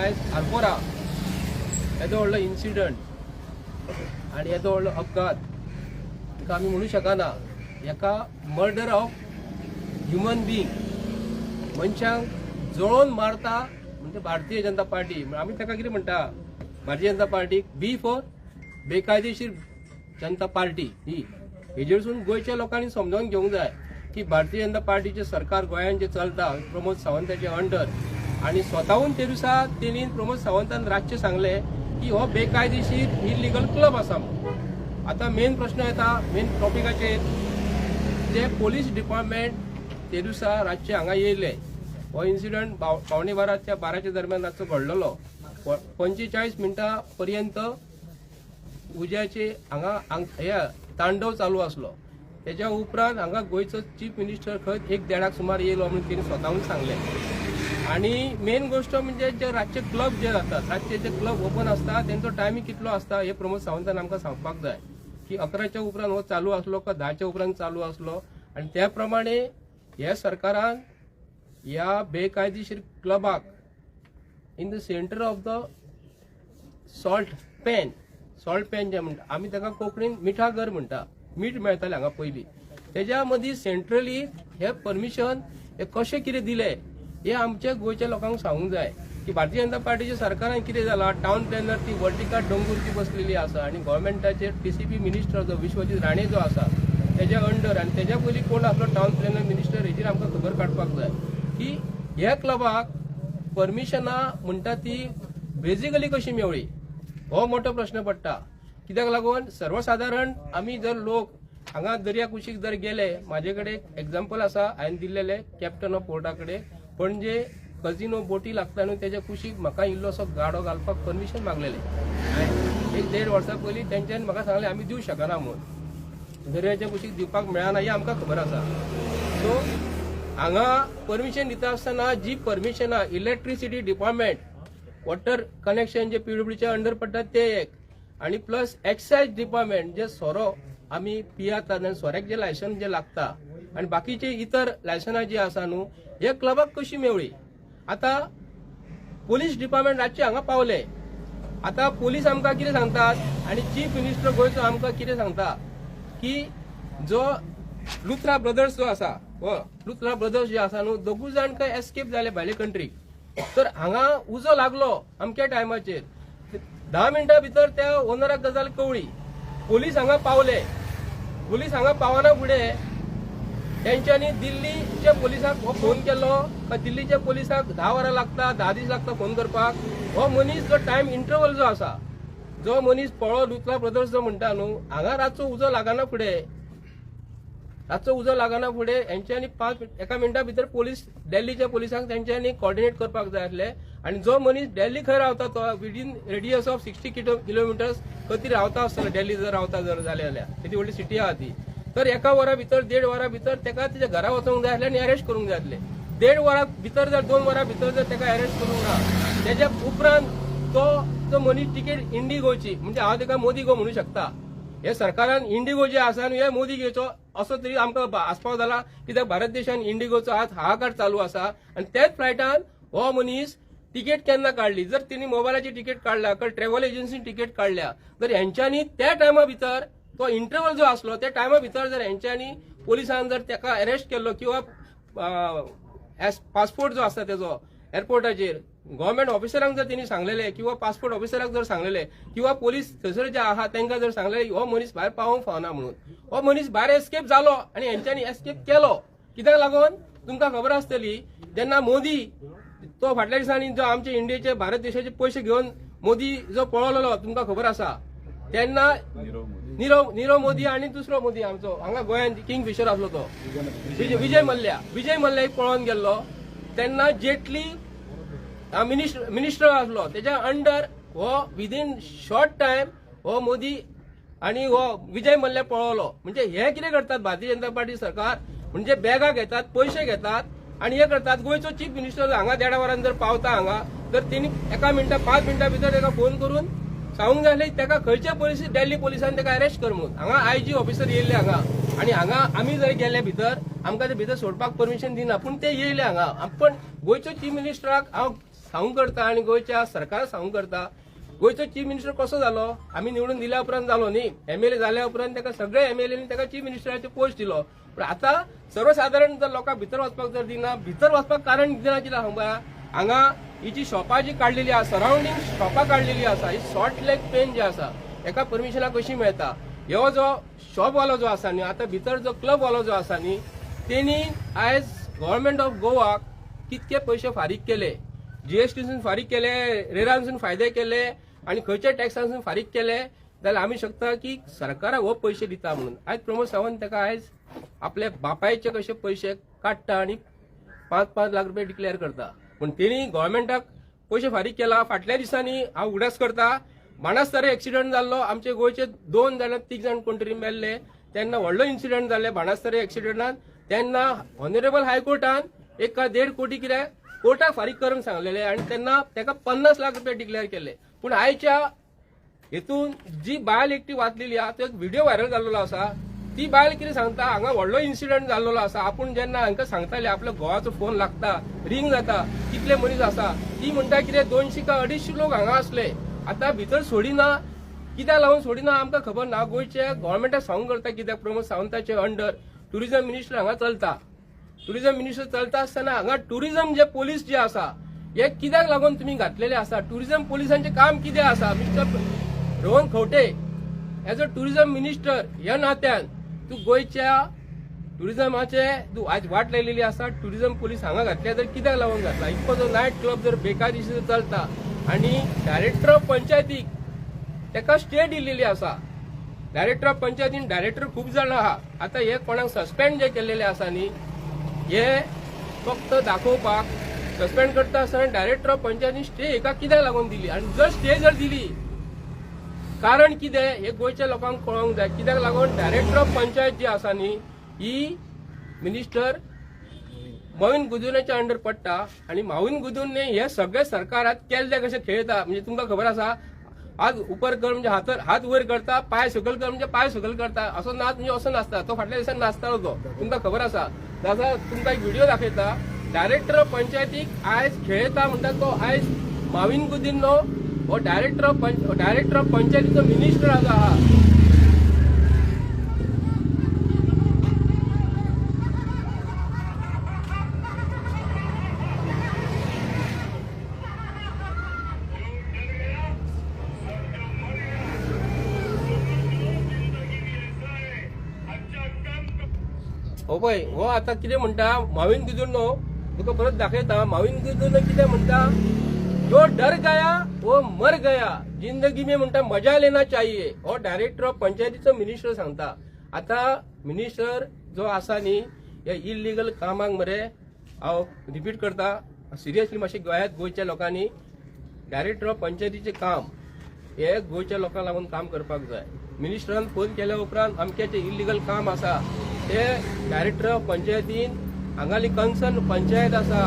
आयज आरपोरा येदो व्हडलो इन्सिडंट आनी येदो व्हडलो अपघात ताका आमी म्हणू शकना. हेका मर्डर ऑफ ह्युमन बीइंग, मनशांक जळोवन मारता म्हणजे भारतीय जनता पार्टी. आमी ताका कितें म्हणटा, भारतीय जनता पार्टीक बी फॉर बेकायदेशीर जनता पार्टी ही. हेजेरसून गोंयच्या लोकांनी समजावून घेवंक जाय की भारतीय जनता पार्टीचे सरकार गोंयांत जे चलता प्रमोद सावंताचे अंडर, आणि स्वताहून ते दिसा तेणी प्रमोद सावंतान रातचे सांगले की हो बेकायदेशीर इलिगल क्लब आसा म्हणून. आता मेन प्रश्न येता मेन टॉपिकाचेर, जे पोलीस डिपार्टमेंट ते दिसा रातचे हांगा येयले. हो इन्सिडंट 11:15 ते 12 दरम्यान रातचो घडलेलो. 45 मिनटां पर्यंत उज्याचे हांगा तांडव चालू आसलो. त्याच्या उपरांत हांगा गोंयचो चीफ मिनिस्टर खंय 1:30 सुमार येयलो म्हणून तिने स्वताहून सांगले. आणि मेन गोष्ट म्हणजे जे रातचे क्लब जे जातात, रातचे जे क्लब ओपन असता तेंचो टायमींग कितलो असता हे प्रमोद सावंतान आमकां सांगपाक जाय की 11च्या उपरांत हो चालू आसलो का 10च्या उपरांत चालू आसलो. आणि त्या प्रमाणे ह्या सरकारान ह्या बेकायदेशीर क्लबाक in the centre of the salt pan जे म्हणटा आमी ताका कोंकणीन मिठागर म्हणटा, मीठ मेळटालें हांगा पयलीं. तेज्या मदीं सेंट्रली हे परमिशन हे कशें कितें दिलें हे आमच्या गोंयच्या लोकांक सांगूंक जाय की भारतीय जनता पार्टीच्या सरकारान कितें जालां. टावन प्लॅनर ती वर्टिका डोंगुरची बसलेली आसा आणि गव्हर्मेंटाचे टीसीपी मिनिस्टर जो विश्वजीत राणे जो आसा तेज्या अंडर, आणि तेज्या पयलीं कोण आसलो टावन प्लॅनर मिनिस्टर, हेचेर आमकां खबर काडपाक जाय की ह्या क्लबाक परमिशनां म्हणटा ती बेजिकली कशी मेवळी, हो मोठो प्रश्न पडटा. कित्याक लागून सर्वसाधारण आमी जर लोक हांगा दर्या कुशीक जर गेले, म्हाजे कडेन एक्झाम्पल आसा हांवें दिल्लेले कॅप्टन ऑफ पोर्टा कडेन पणजे कझिनो बोटी लागता न्हू तेज्या कुशीक म्हाका इल्लोसो गाडो घालपाक परमिशन मागलेले. 1-1.5 वर्सां पयलीं तेंच्यांनी म्हाका सांगलें आमी दिवं शकना म्हणून, दर्याच्या कुशीक दिवपाक मेळना हे आमकां खबर आसा. सो हांगा परमिशन दिता आसतना जी परमिशनां इलेक्ट्रिसिटी डिपार्टमेंट, वॉटर कनेक्शन जे पीडब्ल्यूच्या अंडर पडटात ते एक, आणि प्लस एक्सायज डिपार्टमेंट जे सोरो आमी पियातात आनी सोऱ्याक जे लायसन जे लागता आणि बाकीचे इतर लायसनां जी आसा न्हू हे क्लबाक कशी मेवळी. आता पोलीस डिपार्टमेंट रातचे हांगा पावले. आता पोलीस आमकां कितें सांगतात आणि चीफ मिनिस्टर गोंयचो आमकां कितें सांगता की जो लुथरा ब्रदर्स जो आसा, लुथरा ब्रदर्स जे आसा न्हू दोगूय जाण खंय एस्केप जाले भायले कंट्रीक. तर हांगा उजो लागलो अमक्या टायमाचेर 10 मिनटां भितर त्या ओनराक गजाल कवळी. पोलीस हांगा पावले. पोलीस हांगा पावना फुडें तेंच्यांनी दिल्लीच्या पोलिसाक हो फोन केलो का दिल्लीच्या पोलिसाक 10 वरां लागता, 10 दीस लागता फोन करपाक. हो मनीस जो टायम इंटरवल जो आसा, जो मनीस पळो लुथरा ब्रदर्स जो म्हणटा न्हू, हांगा रातचो उजो लागना फुडें हेंच्यांनी 1 मिनटा भितर पोलीस दिल्लीच्या पोलिसांक तेंच्यांनी कॉर्डिनेट करपाक जाय आसले. आणि जो मनीस दिल्ली खंय रावता तो विदीन रेडियस ऑफ 60 किलोमिटर्स खंय तरी रावता आसतलो. दिल्ली जर रावता जर जालें जाल्यार किती व्हडली सिटी आहा ती. तर 1 वरा भितर 1.5 वरां भितर तेका तेच्या घरा वचूंक जाय आसलें आनी अरेस्ट करूंक जाय आसलें. 1.5 वरां भितर जर 2 वरां भितर जर तेका अरेस्ट करूंक ना, तेच्या उपरांत तो मनीस तिकेट इंडिगोची, म्हणजे हांव तेका मोदी गो म्हणू शकता. हे सरकारान इंडिगो जे आसा न्हू हे मोदी घेवचो असो तरी आमकां आस्पाव जाला. कित्याक भारत देशान इंडिगोचो आज हाहाकार चालू आसा आणि त्याच फ्लायटान हो मनीस तिकेट केन्ना काढली. जर तिने मोबायलाची तिकेट काढल्या किंवा ट्रॅव्हल एजन्सीन तिकेट काढल्या तर हेंच्यांनी त्या टायमा भितर तो इंटरवल जो आसलो त्या टायमा भितर जर हेंच्यांनी पोलिसान जर तेका अरेस्ट केल्लो किंवा पासपोर्ट जो आसता तेजो एअरपोर्टाचेर गव्हर्मेंट ऑफिसरांक जर तिने सांगलेले किंवा पासपोर्ट ऑफिसराक जर सांगलेले किंवा पोलीस थंयसर जे आहा तांकां जर सांगलेले हो मनीस भायर पावोंक फावना म्हणून, हो मनीस भायर एस्केप जालो आणि हेंच्यांनी एस्केप केलो. कित्याक लागून तुमकां खबर आसतली जेन्ना मोदी तो फाटल्या दिसांनी जो आमचे इंडियेचे भारत देशाचे पयशे घेवन मोदी जो पळवलेलो तुमकां खबर आसा, तेन्ना नीरव मोदी आणि दुसरो मोदी आमचो हांगा गोंयांत किंग फिशर आसलो तो विजय मल्ल्या पळोवन गेल्लो. तेन्ना जेटली मिनिस्टर आसलो तेच्या अंडर हो विदीन शॉर्ट टायम हो मोदी आणि हो विजय मल्ल्या पळवलो. म्हणजे हे कितें करतात भारतीय जनता पार्टी सरकार, म्हणजे बॅगा घेतात, पयशे घेतात आणि हे करतात. गोंयचो चीफ मिनिस्टर हांगा 1.5 वरान जर पावता हांगा तर तेणी 1 मिनटां 5 मिनटां भितर ताका फोन करून सांगूंक जाय ताका खंयच्या पोलिसी दिल्ली पोलिसान ताका अरेस्ट कर म्हणून. हांगा IG ऑफिसर येयले हांगा आणि हांगा आमी जर गेले भितर आमकां ते भितर सोडपाक परमिशन दिना, पूण ते येयले हांगा. पण गोंयचो चीफ मिनिस्टराक हांव सांगूंक करता आनी गोंयच्या सरकाराक सांगूंक करता गोंयचो चीफ मिनिस्टर कसो जालो. आमी निवडून दिल्या उपरांत जालो न्ही, MLA जाल्या उपरांत ताका सगळे MLAनी ताका चीफ मिनिस्टराचो पोस्ट दिलो. पण आता सर्वसाधारण जर लोकांक भितर वचपाक जर दिना, भितर वचपाक कारण दिना कित्याक सांगपा हांगा ही जी शॉपां जी काडलेली आसा, सराउंडींग शॉपां काडलेली आसा, ही सॉल्ट लेक पेन जे आसा एका परमिशनाक कशी मेळटा. ह्यो जो शॉपवालो जो आसा न्ही, आता भितर जो क्लबवालो जो आसा न्ही, तेणी आयज गव्हर्नमेंट ऑफ गोवाक कितके पयशे फारीक केले, GSTसून फारीक केले, रेरांसून फायदे केले आनी खंयच्या टॅक्सांसून फारीक केले, जाल्यार आमी शकता की सरकाराक हो पयशे दिता म्हणून. आयज प्रमोद सावंत ताका आयज आपल्या बापायचे कशे पयशे काडटा आनी 5-5 लाख रुपया डिक्लेअर करता. पण तेणी गव्हर्नमेंटाक पयशे फारीक केला. फाटल्या दिसांनी हांव उगडास करता, बाणस्तारी एक्सिडंट जाल्लो, आमचे गोंयचे 2 जाण 3 जाण कोण तरी मेल्ले, तेन्ना व्हडलो इन्सिडंट जाल्ले बाणस्तारी एक्सिडंटान. तेन्ना ऑनरेबल हायकोर्टान 1.5 कोटी कितें कोर्टाक फारीक करून सांगलेले आनी तेन्ना ताका 50 लाख रुपया डिक्लेअर केले. पूण आयच्या हेतून जी बायल एकटी वाचलेली आहा, तो एक व्हिडिओ व्हायरल जाल्लो आसा. ती बायल कितें सांगता, हांगा व्हडलो इन्सिडंट जाल्लो आसा, आपूण जेन्ना हांकां सांगताले आपल्या घोवाचो फोन लागता, रिंग जाता, कितले मनीस आसा, ती म्हणटा कितें 200 का 250 लोक हांगा असले. आता भितर सोडिना, कित्याक लागून सोडिना आमकां खबर ना. गोंयचे गव्हर्नमेंटाक सांगूंक करता कित्याक प्रमोद सावंताचे अंडर टुरिझम मिनिस्टर हांगा चलता. टुरिझम मिनिस्टर चलता आसतना हांगा टुरिझम जे पोलीस जे आसा हे कित्याक लागून तुमी घातलेले आसा. टुरिझम पोलिसांचे काम कितें आसा. Mister Rohan Khaunte as a tourism minister ह्या नात्यान तूं गोंयच्या टुरिझमाचे तूं आज वाट लायलेली आसा. टुरिझम पोलीस हांगा घातल्या तर कित्याक लागून घातला. इतको जो नायट क्लब जर बेकायदेशीर चलता आनी डायरेक्टर ऑफ पंचायतीक ताका स्टे दिल्लेली आसा. डायरेक्टर ऑफ पंचायतीन डायरेक्टर खूब जाण आहा. आता हे कोणाक सस्पेंड जे केलेले आसा न्ही, हे फक्त दाखोवपाक सस्पेंड करता आसतना डायरेक्टर ऑफ पंचायतीन स्टे हेका कित्याक लागून दिली. आनी जर स्टे जर दिली कारण कितें हे गोंयच्या लोकांक कळोंक जाय. कित्याक लागून डायरेक्टर ऑफ पंचायत जी आसा न्ही, ही मिनिस्टर मोहीन गुदुनाच्या अंडर पडटा आनी मोहीन गुदून हे सगळे सरकारात केल्ले कशे खेळटा. म्हणजे तुमकां खबर आसा, हात उपर कर म्हणजे हात वयर करता, पाय सकयल कर म्हणजे पाय सकयल करता. असो नाच म्हणजे असो नाचता. तो फाटल्या दिसांनी नाचतालो तो, तुमकां खबर आसा. ताचा तुमकां एक व्हिडिओ दाखयता. डायरेक्टर ऑफ पंचायतीक आयज खेळता म्हणटा तो आयज मोहीन गुदीन न्हू, हो डायरेक्टर ऑफ पंचायतीचो मिनिस्टर आहा. हो पळय, हो आता कितें म्हणटा मोहीन गुदून न्हू, तुका परत दाखयता. मोहीन गुदून कितें म्हणटा, जो डर गया वो मर गया, जिंदगी में म्हणटा मजा लेना चाहिए. हो डायरेक्टर ऑफ पंचायतीचो मिनिस्टर सांगता. आता मिनिस्टर जो आसा न्ही, हे इलिगल कामाक मरे हांव रिपीट करता, सिरियसली मातशें गोंयच्या लोकांनी डायरेक्टर ऑफ पंचायतीचें काम हे गोंयच्या लोकांक लागून काम करपाक जाय. मिनिस्टरान फोन केल्या उपरांत अमक्याचें इलिगल काम आसा ते डायरेक्टर ऑफ पंचायतीन हांगाली कन्सर्न पंचायत आसा,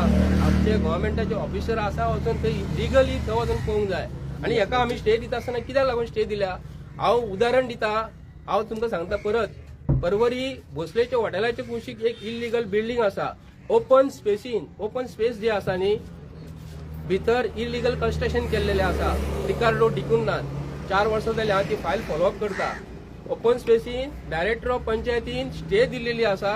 आमचे गव्हर्नमेंटाचे ऑफिसर आसा वचून थंय लिगली थंय वचून पळोवंक जाय. आनी हेका आमी स्टे दिता आसतना कित्याक लागून स्टे दिल्या. हांव उदाहरण दिता, हांव तुमकां सांगता परत. परवरी भोसलेच्या हॉटेलाच्या कुशीक एक इलिगल बिल्डींग आसा. ओपन स्पेस जे आसा न्ही, भितर इलिगल कन्स्ट्रक्शन केल्लेले आसा. रिकार्डो डिकुन्नान 4 वर्सां जाली हांव ती फायल फॉलोअप करता. ओपन स्पेसीन डायरेक्टर ऑफ पंचायतीन स्टे दिल्लेली आसा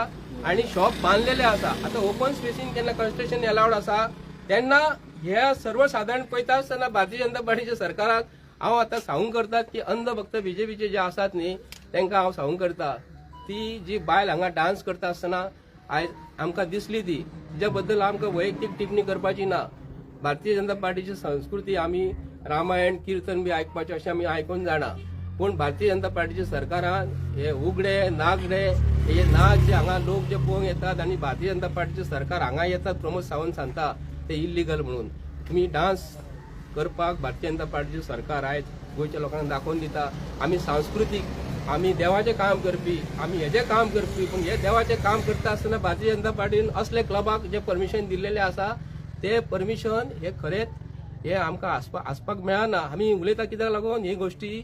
आनी शॉप बांदलेले आसा. आता ओपन स्पेसीन केन्ना कन्स्ट्रक्शन अलाउड आसा तेन्ना हे सर्वसाधारण पळयता आसतना भारतीय जनता पार्टीच्या सरकाराक हांव आतां सांगूंक करतात की अंधभक्त BJPचे जे आसात न्ही, तांकां हांव सांगूंक करता. ती जी बायल हांगा डान्स करता आसतना आयज आमकां दिसली ती, तिच्या बद्दल आमकां वैयक्तीक टिप्पणी करपाची ना. भारतीय जनता पार्टीची संस्कृती आमी रामायण किर्तन बी आयकपाचें अशें आमी आयकून जाणा. पूण भारतीय जनता पार्टीच्या सरकारान हे उगडे नागडे हे नाच जे हांगा लोक जे पळोवंक येतात आनी भारतीय जनता पार्टीचे सरकार हांगा येतात प्रमोद सावंत सांगता ते इल्लीगल म्हणून. तुमी डान्स करपाक भारतीय जनता पार्टीचे सरकार आयज गोंयच्या लोकांक दाखोवन दिता. आमी सांस्कृतीक, आमी देवाचें काम करपी, आमी हेजें काम करपी. पूण हे देवाचें काम करता आसतना भारतीय जनता पार्टीन असले क्लबाक जे परमिशन दिल्लेले आसा ते परमिशन हे खरेंच हे आमकां आसपाक मेळना. आमी उलयता कित्याक लागून ही गोश्टी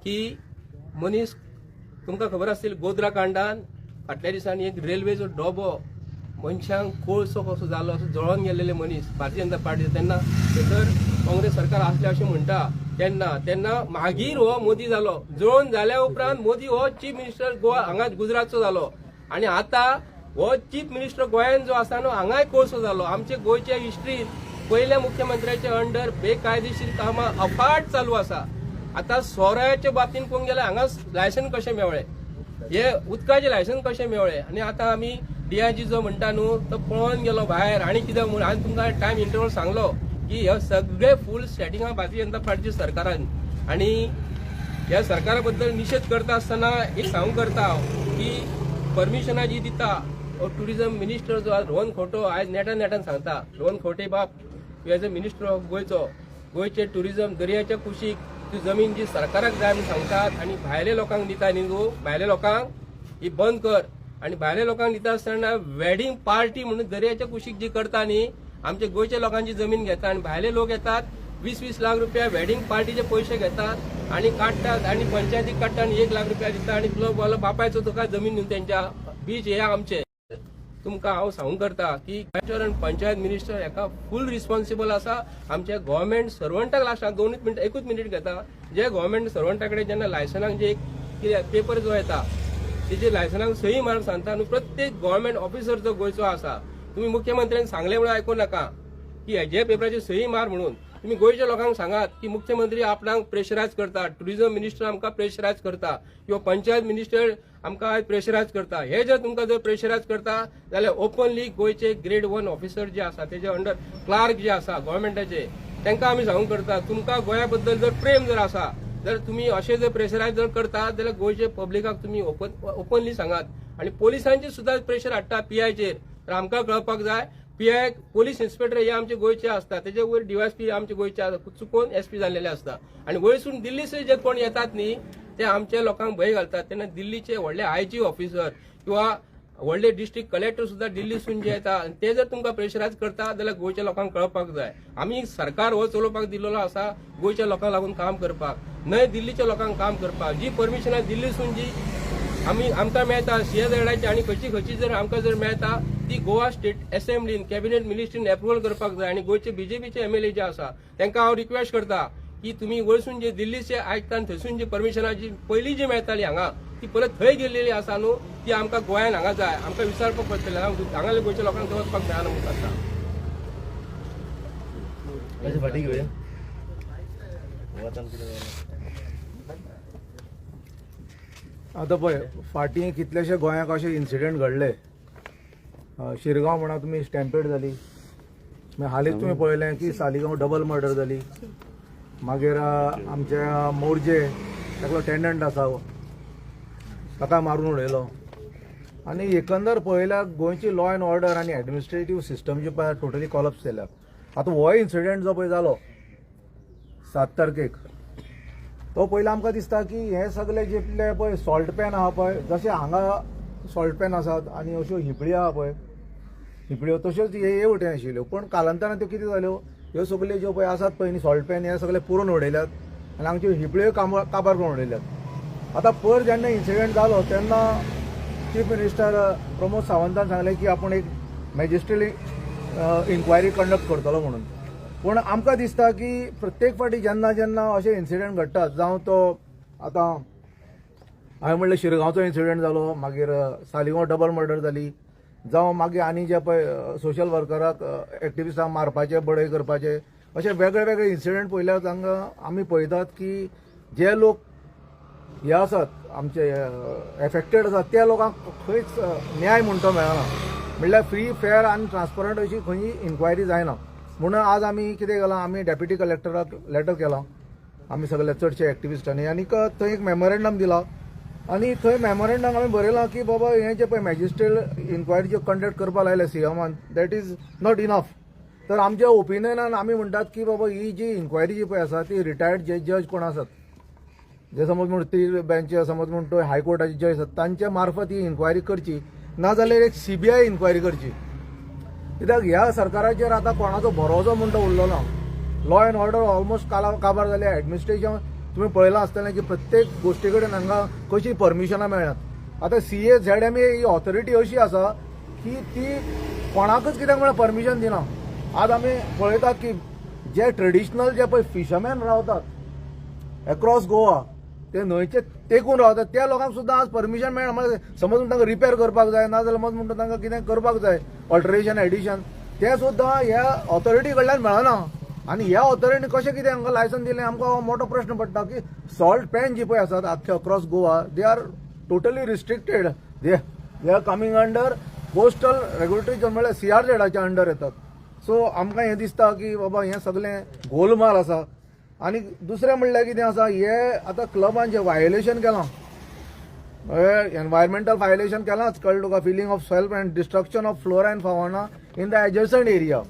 की मनीस तुमकां खबर आसतली गोद्रा कांडान फाटल्या दिसांनी एक रेल्वेचो डबो मनशांक कोळसो कसो जालो असो जळोन गेलेले मनीस भारतीय जनता पार्टी तेन्ना थंयसर काँग्रेस सरकार आसले अशें म्हणटा तेन्ना मागीर हो मोदी जालो. जळोन जाल्या उपरांत मोदी हो चीफ मिनिस्टर गोवा हांगा गुजरातचो जालो आनी आतां हो चीफ मिनिस्टर गोंयान जो आसा न्हू हांगाय कोळसो जालो. आमचे गोंयच्या हिस्ट्रीन पहिल्या मुख्यमंत्र्याच्या अंडर बेकायदेशीर कामां अफाट चालू आसा. आता सोऱ्याच्या बाबतीन पळोवंक गेल्यार हांगा लायसन कशें मेवळे, हे उदकाचे लायसन कशें मेवळे आनी आतां आमी डीआयजी जो म्हणटा न्हू तो पळोवन गेलो भायर आनी कितें म्हणून हांवें तुमकां टायम इंटरवल सांगलो की हे सगळे फूल सेटिंगां भारतीय जनता पार्टीच्या सरकारान. आनी ह्या सरकारा बद्दल निशेध करता आसतना एक सांगूंक करता हांव की परमिशनां जी दिता टुरिझम मिनिस्टर जो रोहन खोटो आयज नेटान सांगता. रोहन खोटे बाब एज अ मिनिस्टर ऑफ गोंयचे टुरिझम दर्याच्या कुशीक ती जमीन जी सरकाराक जाय म्हणून सांगतात आनी भायल्या लोकांक दिता न्ही गो, भायल्या लोकांक ही बंद कर. आनी भायल्या लोकांक दिता आसतना वेडिंग पार्टी म्हणून दर्याच्या कुशीक जी करता न्ही आमच्या गोंयच्या लोकांची जमीन घेता आनी भायले लोक येतात 20-20 लाख रुपया वेडिंग पार्टीचे पयशे घेतात आनी काडटात आनी पंचायतीक काडटा आनी 1 लाख रुपया दिता आनी तुला बोलो बापायचो तुका जमीन न्हू तेंच्या बीच हे आमचे. तुमकां हांव सांगूंक करता की कलेक्टर आनी पंचायत मिनिस्टर हेका फूल रिस्पॉन्सिबल आसा. आमच्या गव्हर्मेंट सर्वंटाक लास्टाक 1 मिनीट घेता. जे गव्हर्मेंट सर्वंटा कडेन जेन्ना लायसनाक जे कितें पेपर जो येता तेजे लायसनाक सही मारून सांगता न्हू प्रत्येक गव्हर्मेंट ऑफिसर जो गोंयचो आसा तुम्ही मुख्यमंत्र्यांक सांगले म्हणून आयकूं नाका की हेजे पेपराचेर सही मार म्हणून. तुम्ही गोंयच्या लोकांक सांगात की मुख्यमंत्री आपणाक प्रेशरायज करता, टुरिझम मिनिस्टर आमकां प्रेशरायज करता किंवा पंचायत मिनिस्टर आमकां प्रेशरायज करता. हे जर तुमकां जर प्रेशरायज करता जाल्यार ओपनली गोंयचे ग्रेड 1 ऑफिसर जे आसा तेजे अंडर क्लार्क जे आसा गव्हर्मेंटाचे तांकां आमी सांगूंक करता तुमकां गोंया बद्दल जर प्रेम जर आसा जर तुम्ही अशें जर प्रेशरायज जर करतात जाल्यार गोंयचे पब्लिकाक तुम्ही ओपनली सांगात. आनी पोलिसांचे सुद्दां प्रेशर हाडटा पीआयचेर तर आमकां कळपाक जाय पीआय पोलीस इन्स्पेक्टर हे आमचे गोंयचे आसता तेजे वयर डीवायएसपी आमचे गोंयचे चुकून एसपी जाल्लेले आसता आनी वयरसून दिल्लीचे जे कोण येतात न्ही ते आमच्या लोकांक भंय घालतात. तेन्ना दिल्लीचे व्हडले आयजी ऑफिसर किंवा व्हडले डिस्ट्रिक्ट कलेक्टर सुद्दां दिल्लीसून जे येता ते जर तुमकां प्रेशरायज करता जाल्यार गोंयच्या लोकांक कळपाक जाय. आमी सरकार हो चलोवपाक दिल्लो आसा गोंयच्या लोकांक लागून काम करपाक न्हय दिल्लीच्या लोकांक काम करपाक. जी परमिशनां दिल्लीसून जी आमकां मेळटा सीएझेडाची आनी खंयची जर आमकां जर मेळटा ती गोवा स्टेट असेंब्लीन कॅबिनेट मिनिस्ट्रीन एप्रुवल करपाक जाय. आनी गोंयचे बीजेपीचे एमएलए जे आसा तांकां हांव रिक्वेस्ट करता की तुमी वयरसून जे दिल्लीचे आयकता आनी थंयसून जी परमिशनां जी पयलीं जी मेळटाली हांगा ती परत थंय गेल्लेली आसा न्हू ती आमकां गोंयान हांगा जाय. आमकां विचारपाक पडटलें हांगाले गोंयच्या लोकांक थंय वचपाक जायना म्हणून आसा. आतां पळय फाटीं कितलेशे गोंयाक अशे इन्सिडेंट घडले. शिरगांव म्हणा तुमी स्टॅम्पेड जाली, मागीर हालींच तुमी पळयलें की सालिगांव डबल मर्डर जाली. मागीर आमच्या मोरजे ताका टेनंट आसा ताका मारून उडयलो. आनी एकंदर पळयल्यार गोंयची लॉ एंड ऑर्डर आनी एडमिनिस्ट्रेटीव सिस्टम जी पळय टोटली कॉलप्स केल्या. आतां हो इन्सिडेंट जो पळय जालो 7 तारखेक तो पयलीं आमकां दिसता की हे सगळे जितले पळय सॉल्ट पॅन आहा पळय जशे हांगा सॉल्ट पॅन आसात आनी अश्यो हिपळ्यो आहा पळय हिपळ्यो तश्योच हे वटेन आशिल्ल्यो. पूण कालांतरान त्यो कितें जाल्यो ह्यो सगळ्यो ज्यो पळय आसात पळय न्ही सॉल्ट पॅन हे सगळे पुरून उडयल्यात आनी हांगच्यो हिपळ्यो काबार करून उडयल्यात. आतां पर जेन्ना इन्सिडेंट जालो तेन्ना चीफ मिनिस्टर प्रमोद सावंतान सांगलें की आपूण एक मॅजिस्ट्रेट इन्क्वायरी कंडक्ट करतलो म्हणून. पूण आमकां दिसता की प्रत्येक फावटी जेन्ना जेन्ना अशे इन्सिडेंट घडटात जावं तो आतां हांवें म्हणलें शिरगांवचो इन्सिडेंट जालो, मागीर सालिगांव डबल मर्डर जाली, जावं मागीर आनी जे पळय सोशल वर्कराक एक्टिविस्टांक मारपाचे बडय करपाचे अशे वेगळे वेगळे इन्सिडेंट पळयल्यार तांकां आमी पळयतात की जे लोक हे आसात आमचे एफेक्टेड आसात त्या लोकांक खंयच न्याय म्हणटो मेळना. म्हणल्यार फ्री फेअर आनी ट्रान्सपरंट अशी खंयी इन्क्वायरी जायना. म्हणून आज आमी कितें केलां आमी डेप्युटी कलेक्टराक लेटर केलां आमी सगळे चडशे एक्टिविस्टांनी आनी थंय एक मेमोरेंडम दिला आनी थंय मेमोरेंडम आमी बरयलां की बाबा हें जे पळय मॅजिस्ट्रेट इन्क्वायरी जे कंडक्ट करपाक लायले सीएमान दॅट इज नॉट इनफ. तर आमच्या ओपिनियनान आमी म्हणटात की बाबा ही जी इन्क्वायरी जी पळय आसा ती रिटायर्ड जज कोण आसात जे समज म्हूण 3 बेंच समज म्हूण तो हायकोर्टाचे जज आसात तांच्या मार्फत ही इन्क्वायरी करची नाजाल्यार एक सीबीआय इन्क्वायरी करची. कित्याक ह्या सरकाराचेर आतां कोणाचो भरोसो म्हणटा उरलो ना. लॉ एंड ऑर्डर ऑलमोस्ट काबार जाले. एडमिनिस्ट्रेशन तुमी पळयलां आसतलें की प्रत्येक गोश्टी कडेन हांगा कशी परमिशनां मेळ्ळ्यात. आतां CAZM ही ऑथॉरिटी अशी आसा की ती कोणाकच कित्याक म्हळ्यार परमिशन दिना. आज आमी पळयतात की जे ट्रेडिशनल जे पळय फिशरमॅन रावतात अक्रॉस गोवा, ते न्हंयचे तेकून रावतात, त्या लोकांक सुद्दां आज परमिशन मेळना. म्हळ्यार समज तांकां रिपेर करपाक जाय ना जाल्यार मज म्हणटा तांकां कितें करपाक जाय ऑल्टरेशन एडिशन, ते सुद्दां ह्या ऑथॉरिटी कडल्यान मेळना. आनी ह्या ऑथॉरिटीन कशें कितें हांकां लायसन दिलें आमकां हो मोठो प्रश्न पडटा की सॉल्ट पॅन जी पळय आसात आख्खे across Goa they are totally restricted. They are coming under coastal regulatory म्हळ्यार CRZच्या अंडर येतात. सो आमकां हें दिसता की बाबा हें सगळें गोलमाल आसा. आनी दुसरें म्हणल्यार कितें आसा, हे आतां क्लबान जें वायोलेशन केलां, एनवायरमेंटल वायोलेशन केलांच कळ्ळें तुका, filling of soil and destruction of flora and fauna in the adjacent area.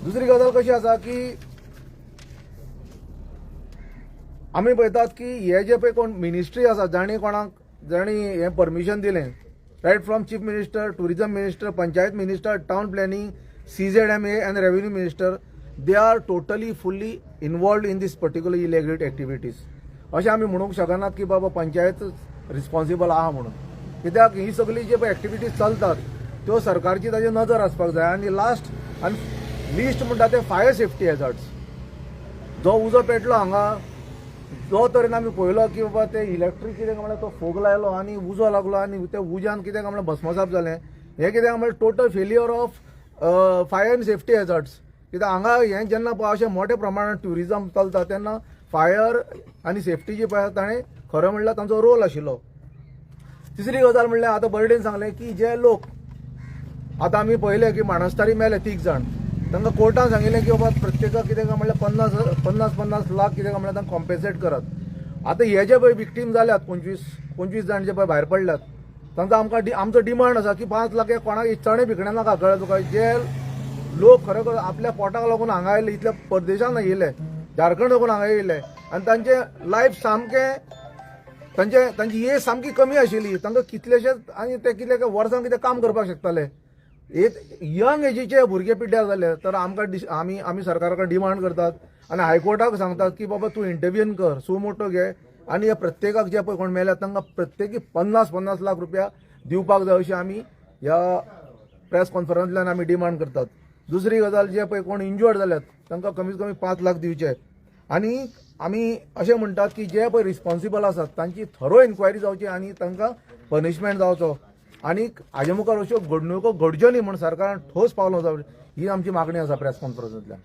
दुसरी गजाल कशी आसा की आमी पळयतात की हे जे पळय कोण मिनिस्ट्री आसा जाणी हें परमिशन दिलें, right from chief minister, tourism minister, panchayat minister, town planning, CZMA and revenue minister, they are totally fully involved in this particular illegal activities. अशें आमी म्हणूंक शकनात की बाबा पंचायत रिस्पॉन्सिबल आहा म्हणून, कित्याक ही सगळी जे पळय एक्टिविटीज चलतात त्यो सरकारची ताजेर नजर आसपाक जाय. आनी लास्ट आनी लिस्ट म्हणटा ते फायर सेफ्टी हॅजार्ड्स. जो उजो पेटलो हांगा, जो तरेन आमी पळयलो की बाबा ते इलेक्ट्रीक कितें म्हणल्यार तो फोग लायलो आनी उजो लागलो आनी ते उज्यान कितें म्हणल्यार भस्मसाप जालें. हें कितें म्हणल्यार total failure of fire and safety hazards. कित्याक हांगा हें जेन्ना पळय अशें मोठ्या प्रमाणात ट्युरिझम चलता तेन्ना फायर आनी सेफ्टी जी पळय ताणें खरें म्हणल्यार तांचो रोल आशिल्लो. तिसरी गजाल म्हणल्यार आतां बर्डेन सांगलें की जे लोक आतां आमी पळयलें की बाणस्तारी मेले 30 जाण, तांकां कोर्टान सांगिल्लें की बाबा प्रत्येकाक कितें काय म्हणल्यार 50 लाख कितें काय म्हणल्यार तांकां कॉम्पेन्सेट करात. आतां हे जे पळय विक्टीम जाल्यात 25 जाण जे पळय भायर पडल्यात, तांकां आमचो डिमांड आसा की 5 लाख कोणाक चणे भिकणे नाका. कळ्ळें तुका, जे लोक खरेखर आपल्या पोटाक लागून हांगा आयले, इतल्या परदेशांत येयले, झारखंड लागून हांगा येयले आनी तांचे लायफ सामकें तांची एज सामकी कमी आशिल्ली, तांकां कितलेशेच आनी ते कितले वर्सां कितें काम करपाक शकताले. एक यंग एजीचे भुरगे पिड्ड्यार जाले. तर आमकां आमी सरकारा कडेन डिमांड करतात आनी हायकोर्टाक सांगतात की बाबा तूं इंटरव्यून कर, सुमोटो घे आनी ह्या प्रत्येकाक जे पळय कोण मेल्यात तांकां प्रत्येकी 50 लाख रुपया दिवपाक जाय अशी आमी ह्या प्रेस कॉन्फरन्सांतल्यान आमी डिमांड करतात. दुसरी गजाल, जे पळय कोण इंजर्ड जाल्यात तांकां कमीत कमी 5 लाख दिवचे. आनी आमी अशें म्हणटात की जे पळय रिस्पॉन्सिबल आसात तांची थरो इन्क्वायरी जावची आनी तांकां पनिशमेंट जावचो. आनी हाजे मुखार अश्यो घडणुको घडच्यो न्ही म्हूण सरकारान ठोस पावलो जावचें, ही आमची मागणी आसा प्रेस कॉन्फरन्सांतल्यान.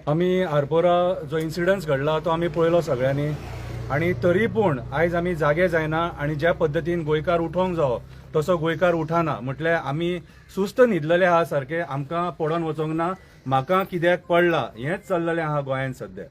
आमी आरपोरा जो इन्सिडन्स घडला तो आमी पळयलो सगळ्यांनी, आनी तरी पूण आयज आमी जागे जायना आनी ज्या पद्दतीन गोंयकार उठोवंक जावो तसो गोंयकार उठाना. म्हटल्यार आमी सुस्त न्हिदलेले आहा सारखे, आमकां पडोन वचोंक ना, म्हाका कित्याक पडला हेंच चल्लेलें आहा गोंयांत सध्या.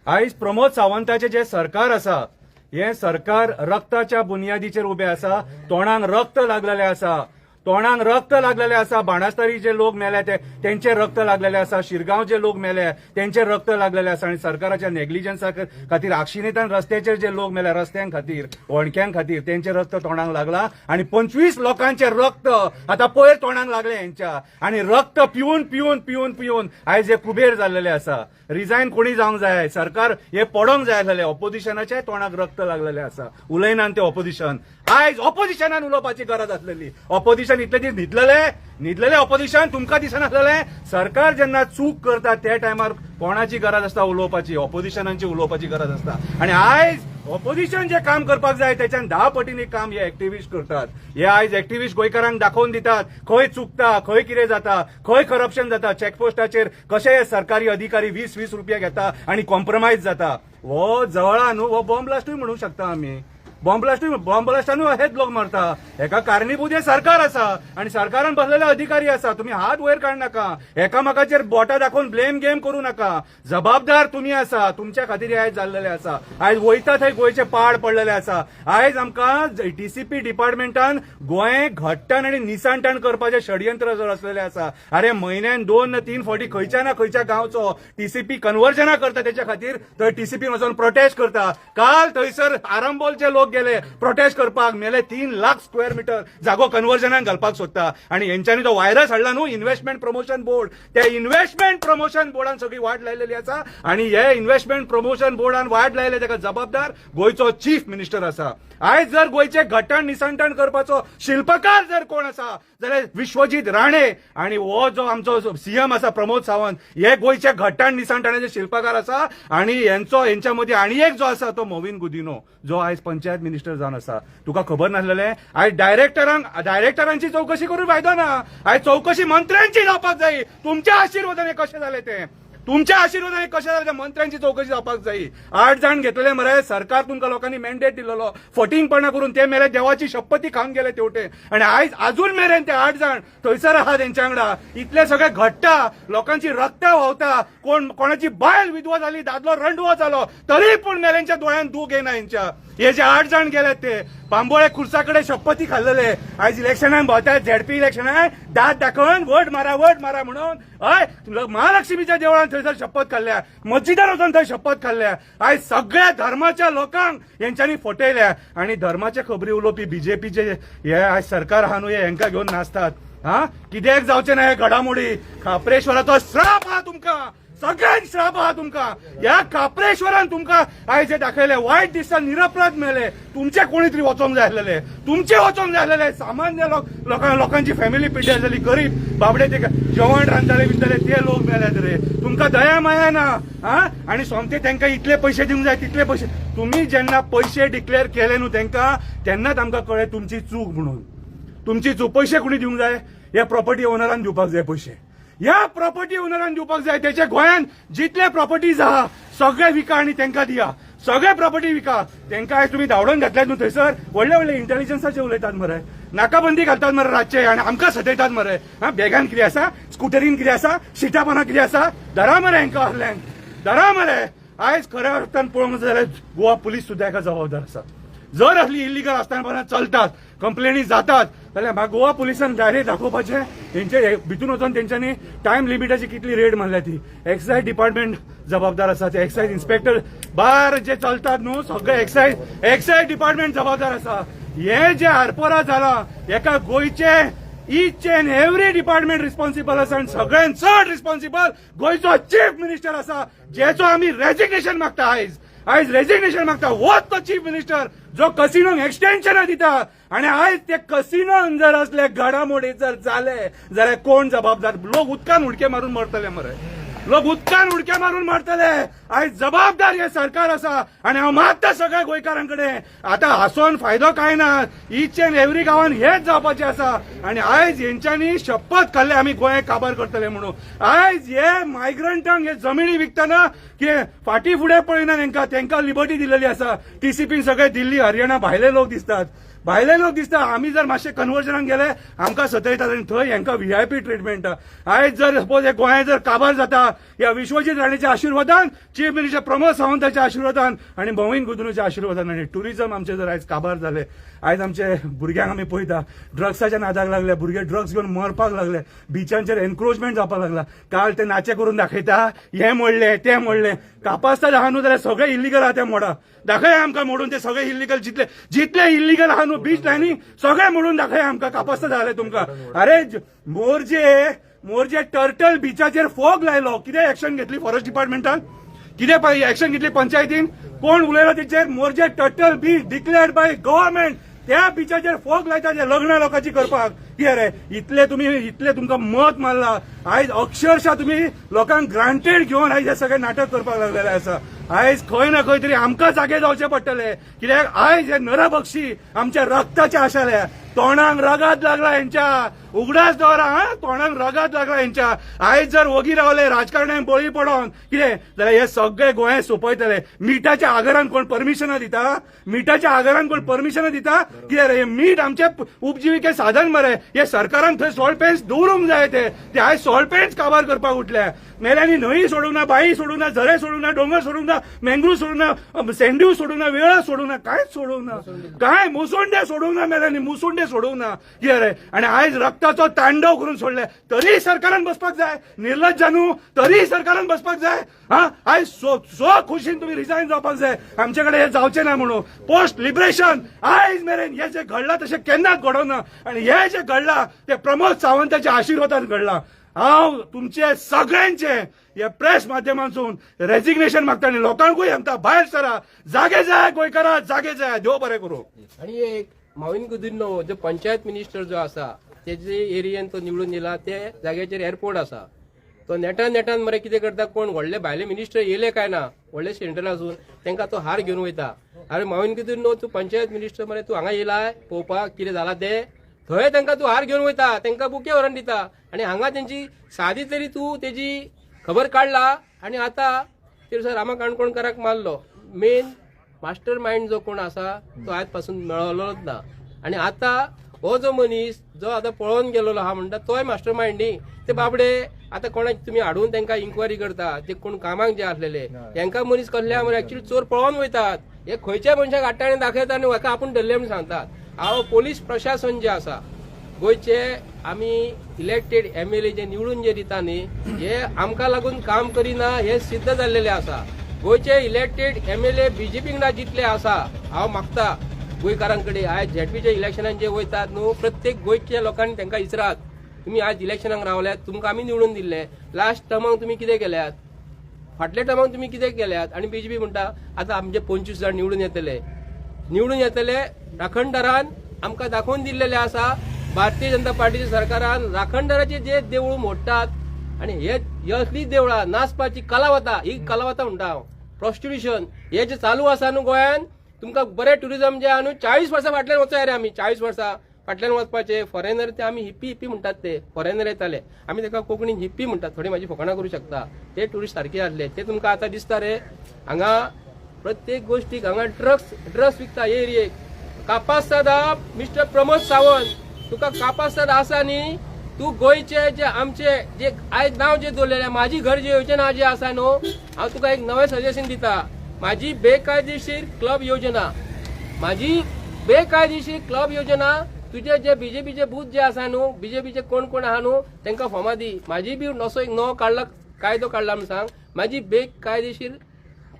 आयज प्रमोद सावंताचें जें सरकार आसा, हें सरकार रक्ताच्या बुनयादीचेर उबें आसा. तोंडाक रक्त लागलेलें आसा, तोंडाक रक्त लागलेलें आसा. बाणस्तारी जे लोक मेले तेंचे रक्त लागलेलें आसा, शिरगांव जे लोक मेले तेंचे रक्त लागलेलें आसा. आनी सरकाराच्या नेग्लिजन्सा खातीर आक्षिणेंतल्यान रस्त्याचेर जे लोक मेले रस्त्यां खातीर, वणक्यां खातीर, तेंचे रक्त तोंडाक लागला. आनी 25 लोकांचे रक्त आतां पयर तोंडाक लागलें हेंच्या. आनी रक्त पिवन पिवन पिवन पिवन आयज हे कुबेर जाल्लेले आसा. रिजायन कोणी जावंक जाय, सरकार हे पडोंक जाय आसलेलें. ऑपोजिशनाच्या तोंडाक रक्त लागलेलें आसा, उलयनात ते ऑपोजिशन. आयज ऑपोजिशनान उलोवपाची गरज आसलेली. ऑपोजिशन इतले दीस न्हिदलेले ऑपोजिशन तुमकां दिसनासलेलें. सरकार जेन्ना चूक करता त्या टायमार कोणाची गरज आसता उलोवपाची, ऑपोजिशनांची उलोवपाची गरज आसता. आनी आयज ऑपोजिशन जे काम करपाक जाय त्याच्यान 10 पटींनी काम हे एक्टिव्हिस्ट करतात. हे आयज एक्टिव्हिस्ट गोंयकारांक दाखोवन दितात खंय चुकता, खंय कितें जाता, खंय करप्शन जाता. चॅकपोस्टाचेर कशे सरकारी अधिकारी 20-20 रुपया घेता आनी कॉम्प्रमायज जाता. हो जवळा न्हू, हो बॉम्ब ब्लास्टूय म्हणूंक शकता आमी. बॉम्ब ब्लास्टानूय हेच लोक मरता. हेका कारणीभूत हे सरकार आसा आनी सरकारान बसलेले अधिकारी आसा. तुम्ही हात वयर काडनाका, एकामेकाचेर बोटां दाखोवन ब्लेम गेम करूं नाका. जबाबदार तुम्ही आसा, तुमच्या खातीर आयज जाल्लेले आसा. आयज वयता थंय गोंयचे पाड पडलेले आसा. आयज आमकां TCP डिपार्टमेंटान गोंय घट्टण आनी निसांटण करपाचें षडयंत्र जर असलेलें आसा. अरे म्हयन्यान 2-3 फावटी खंयच्या ना खंयच्या गांवचो TCP कन्वर्जना करता, त्याच्या खातीर थंय TCP वचून प्रोटेस्ट करता. काल थंयसर आरंबोलचे लोक गेले प्रोटेस्ट करपाक मेले 3 लाख स्क्वेअर मीटर जागो कन्वर्जनाक घालपाक सोदता आणि यांच्यानी तो व्हायरस हाडला न्हू इन्व्हेस्टमेंट प्रमोशन बोर्ड त्या इन्व्हेस्टमेंट प्रमोशन बोर्डान सगळी वाट लायलेली आसा आणि हे इन्व्हेस्टमेंट प्रमोशन बोर्डान वाट लायले ताका जबाबदार गोयचो चीफ मिनिस्टर आसा आयज जर गोयचे घट्टण निसंटण करपाचो शिल्पकार जर कोण आसा जाल्यार विश्वजीत राणे आणि हो जो आमचो सीएम आसा प्रमोद सावंत हे गोयचे घट्टण निसंटणाचे शिल्पकार आसा आणि यांच्या मध्ये आणि एक जो आसा तो मोविन गुदिनो जो आयज पंचायत मिनिस्टर जावन आसा तुका खबर नासलेले आयज डायरेक्टरांची चौकशी करून फायदो ना आयज चौकशी मंत्र्यांची जावपाक जाय तुमच्या आशीर्वादाने कशें जालें ते तुमच्या आशीर्वादाने कशें जालें मंत्र्यांची चौकशी जावपाक जाय 8 जाण घेतलेले मरे सरकार तुमकां लोकांनी मॅन्डेट दिलेलो फटींगपणां करून ते मेरे देवाची शपथी खावन गेले तेवटे आणि आयज अजून मेरेन ते 8 जाण थंयसर आहा तेंच्या वांगडा इतले सगळे घडटा लोकांची रक्तां व्हांवता कोणाची बायल विधवा जाली दादलो रणडुवो जालो तरी पूण मेरेनच्या दोळ्यान दूख येना हेंच्या हे जे 8 जाण गेले ते बांबोळे खुर्साकडे शपथी खाल्लेले आयज इलेक्शनान भोंवतात झेडपी इलेक्शनान दात दाखोवन वोट मारा म्हणून हय महालक्ष्मीच्या देवळान थंयसर शपथ खाल्ल्या मस्जिदार वचून थंय शपथ खाल्ल्या आयज सगळ्या धर्माच्या लोकांक हेंच्यांनी फटयल्या आणि धर्माचे खबरी उलोवपी बीजेपीचे हे आयज सरकार आहा न्हू हेंका घेवन नाचतात हा कित्याक जावचें ना हे घडामोडी खापरेश्वराचो श्राप आहा तुमकां सगळ्यांक श्राप आहा तुमकां ह्या खापरेश्वरान तुमकां आयज जे दाखयले वायट दिसता निरपराध मेले तुमचे कोणी तरी वचोंक जाय आसलेले तुमचे वचोंक जाय आसलेले सामान्य लोकांची फॅमिली पिड्ड्यार जाली गरीब बाबडे ते जेवण रांदताले बिंदताले ते लोक मेल्यात रे तुमकां दया माया ना हा आणि सोमते तांकां इतले पयशे दिवंक जाय तितले पयशे तुम्ही जेन्ना पयशे डिक्लेअर केले न्हू तांकां तेन्नाच आमकां कळ्ळें तुमची चूक म्हणून तुमची चूक पयशे कोणी दिवंक जाय ह्या प्रॉपर्टी ओनरान दिवपाक जाय पयशे ह्या प्रॉपर्टी ओनरान दिवपाक जाय त्याच्या गोंयान जितले प्रॉपर्टीज आहा सगळे विका आणि तांकां दिया सगळे प्रॉपर्टी विका तांकां आयज तुमी धांवडोन घातल्यात न्हू थंयसर व्हडले इंटेलिजन्साचे उलयतात मरे नाकाबंदी घालतात मरे रातचे आनी आमकां सतयतात मरे हा बॅगान कितें आसा स्कुटरीन कितें आसा सिटा पोंदा कितें आसा धरा मरे हांकां आहल्यांक धरा मरे आयज खऱ्या अर्थान पळोवंक जाल्यार गोवा पुलीस सुद्दां हाका जबाबदार आसा जर असली इलिगल आसतना चलतात कंप्लेनी जातात जाल्यार म्हाका गोवा पुलिसान डायरेक्ट दाखोवपाचें हेंचे भितून वचून तेंच्यांनी टायम लिमिटाची कितली रेड मारल्या ती एक्सायज डिपार्टमेंट जबाबदार आसा ते एक्सायज इन्स्पेक्टर बार जे चलतात न्हू सगळे एक्सायज डिपार्टमेंट जबाबदार आसा हे जे आरपोरा जाला एका गोंयचे each and every department responsible आसा आनी सगळ्यांत चड रिस्पॉन्सिबल गोंयचो चीफ मिनिस्टर आसा जेचो आमी रेजिग्नेशन मागता आयज रेजिग्नेशन मागता होच तो चीफ मिनिस्टर जो कसिनोक एक्सटेन्शनां दिता आणि आयज ते कसिनोन जर असले घडामोडी जर जाले जाल्यार कोण जबाबदार लोक उदकान उडके मारून मरतले मरे लोक उदकान उडके मारून मरतले आयज जबाबदार हे सरकार आसा आणि हांव मागता सगळ्या गोंयकारांकडे आता हांसोन फायदो काय ना ईच अँड एव्हरी गांवान हेच जावपाचें आसा आणि आयज हेंच्यांनी शपथ खाल्ले आमी गोंय काबार करतले म्हणून आयज हे मायग्रंटांक हे जमिनी विकतना कितें फाटी फुडें पळयना तांकां लिबर्टी दिलेली आसा टीसीपीन सगळे दिल्ली हरियाणा भायले लोक दिसता आमी जर मातशे कन्वर्जनाक गेले आमकां सतयतात आनी थंय हांकां व्हीआयपी ट्रिटमेंट आयज जर सपोज हे गोंय जर काबार जाता ह्या विश्वजीत राणेच्या आशिर्वादान चीफ मिनिस्टर प्रमोद सावंताच्या आशिर्वादान आणि मोविन गुदिनोच्या आशिर्वादान आणि टुरिझम आमचे जर आयज काबार जाले आयज आमचे भुरग्यांक आमी पळयता ड्रग्साच्या नादाक लागले भुरगे ड्रग्स घेवन मरपाक लागले बिचांचेर एनक्रोचमेंट जावपाक लागला काल ते नाचे करून दाखयता हे मोडले ते मोडले कापास्ताद आहा न्हू जाल्यार सगळे इल्लीगल आहा ते मोडा दाखया आमकां मोडून ते सगळे इल्लीगल जितले इल्लीगल आहा न्हू बीच लायनी सगळे मोडून दाखया आमकां कापास्ताद जाले तुमकां अरे मोरजे टर्टल बिचाचेर फोग लायलो कितें एक्शन घेतली फॉरेस्ट डिपार्टमेंटान कितें एक्शन घेतली पंचायतीन कोण उलयलो तेचेर Morjim turtle beach declared by government त्या बिचाचेर फोग लायता ते लग्न लोकांची करपाक कितें रे इतले तुमकां मत मारला आयज अक्षरशः तुम्ही लोकांक ग्रांटेड घेवन आयज हे सगळे नाटक करपाक लागलेले आसा आयज खंय ना खंय तरी आमकां जागे जावचे पडटले कित्याक आयज हे नरभक्षी आमच्या रक्ताचे आशिल्ले तोंडाक रगत लागला हेंच्या उगडास दवरा तोंडाक रगत लागला हेंच्या आयज जर वगी रावले राजकारण्यांक बळी पडोन कितें जाल्यार हे सगळे गोंय सोंपयतले मिठाच्या आगारान कोण परमिशनां दिता कितें रे मीठ आमचे उपजिविके साधन मरे हे सरकारान थंय सॉल्ट पेन्स दवरूंक जाय ते आयज सॉल्ट पेन्स काबार करपाक उठल्या मेल्यांनी न्हंय सोडूंक ना बाई सोडूंक ना झरे सोडूंक ना डोंगर सोडूंक ना मेंग्रू सोडूंक ना सेंड्यू सोडूंक ना वेळ सोडूंक ना कांयच सोडूंक ना काय मुसोंडे सोडूंक ना मेल्यांनी मुसोंडे सोडूंक ना कितें रे आनी आयज रक्ताचो तांडव करून सोडले तरी सरकारान बसपाक जाय निर्लज्जानू तरी सरकारान बसपाक जाय हा आयज सो खुशीन तुम्ही रिजायन जावपाक जाय आमचे कडेन हे जावचें ना म्हणून पोस्ट लिबरेशन आयज मेरेन हे जे घडलां तशें केन्नाच घडोवना आनी हे जे घडलां ते प्रमोद सावंताच्या आशिर्वादान घडलां हांव तुमचे सगळ्यांचे या प्रेस माध्यमांतून रेजिग्नेशन मागता आनी लोकांकूय सांगता भायर सरा जागे जाय गोंयकारां जागे जाय देव बरें करूं आणि एक माविन कुदिन्नो जो पंचायत मिनिस्टर जो आसा तेजे एरियेन तो निवडून येयला ते जाग्याचेर एअरपोर्ट आसा तो नेटान मरे कितें करता कोण व्हडले भायले मिनिस्टर येयले काय ना व्हडले सेंट्रल आसून तांकां तो हार घेवन वयता अरे माविन कुदिन्नो तूं पंचायत मिनिस्टर मरे तूं हांगा येयलाय पळोवपाक कितें जालां तें थंय तांकां तूं हार घेवन वयता तांकां बुके व्हरून दिता आनी हांगा तेंची सादी तरी तूं तेजी खबर काडला आनी आतां ते रामा काणकोणकाराक मारलो मेन मास्टर माइंड जो कोण आसा तो आयज पासून मेळलोच ना आनी आतां हो जो मनीस जो आतां पळोवन गेलोलो हा म्हणटा तोय मास्टर माइंड न्ही ते बाबडे आतां कोणाक तुमी हाडून तांकां इन्क्वायरी करता ते कोण कामाक जे आसलेले तांकां मनीस कसल्या म्हण एक्चुअली चोर पळोवन वयतात हे खंयच्या मनशाक हाडटा आनी दाखयता आनी हाका आपूण धरले म्हण सांगतात हांव पोलीस प्रशासन जे आसा गोंयचे आमी इलेक्टेड MLA जे निवडून जे दिता न्ही हे आमकां लागून काम करिना हे सिद्ध जाल्लेले आसा गोंयचे इलेक्टेड MLA BJP कडे जितले आसा हांव मागता गोंयकारां कडेन आयज ZPच्या इलेक्शनान जे वयतात न्हू प्रत्येक गोंयच्या लोकांनी तांकां विचारात तुमी आज इलेक्शनाक रावल्यात तुमकां आमी निवडून दिल्ले लास्ट टर्माक तुमी कितें केल्यात फाटल्या टर्माक तुमी कितें केल्यात आनी BJP म्हणटा आतां आमचे 25 जाण निवडून येतले राखणदारान आमकां दाखोवन दिल्लेले आसा भारतीय जनता पार्टीच्या सरकारान राखणदाराचे जे देवूळ मोडटात आनी हे असली देवळां नाचपाची कलावतां ही कलावतां म्हणटा हांव प्रॉस्टिट्यूशन हे जे चालू आसा न्हू गोंयान तुमकां बरें ट्युरिझम जे आहा न्हू 40 वर्सां फाटल्यान वचय रे आमी 40 वर्सां फाटल्यान वचपाचे फॉरेनर ते आमी हिप्पी म्हणटात ते फॉरेनर येताले आमी ताका कोंकणीन हिप्पी म्हणटात थोडी म्हाजी फकाणां करूं शकता ते ट्युरिस्ट सारखे आसले ते तुमकां आतां दिसता रे हांगा प्रत्येक गोष्टीक हांगा ड्रग्स विकता एरियेक कापासादा मिस्टर प्रमोद सावंत तुका कापासाद आसा न्ही तू गोंयचे जे आमचे जे आयज नांव जे दवरलेले माझी घर जी योजना जे आसा न्हू हांव तुका एक नवें सजेशन दिता माझी बेकायदेशीर क्लब योजना तुझे जे BJPचे बूथ जे आसा न्हू BJPचे कोण आहा न्हू तांकां फॉर्मा दी माझी बी असो एक नवो कायदो काडला म्हण सांग माझी बेकायदेशीर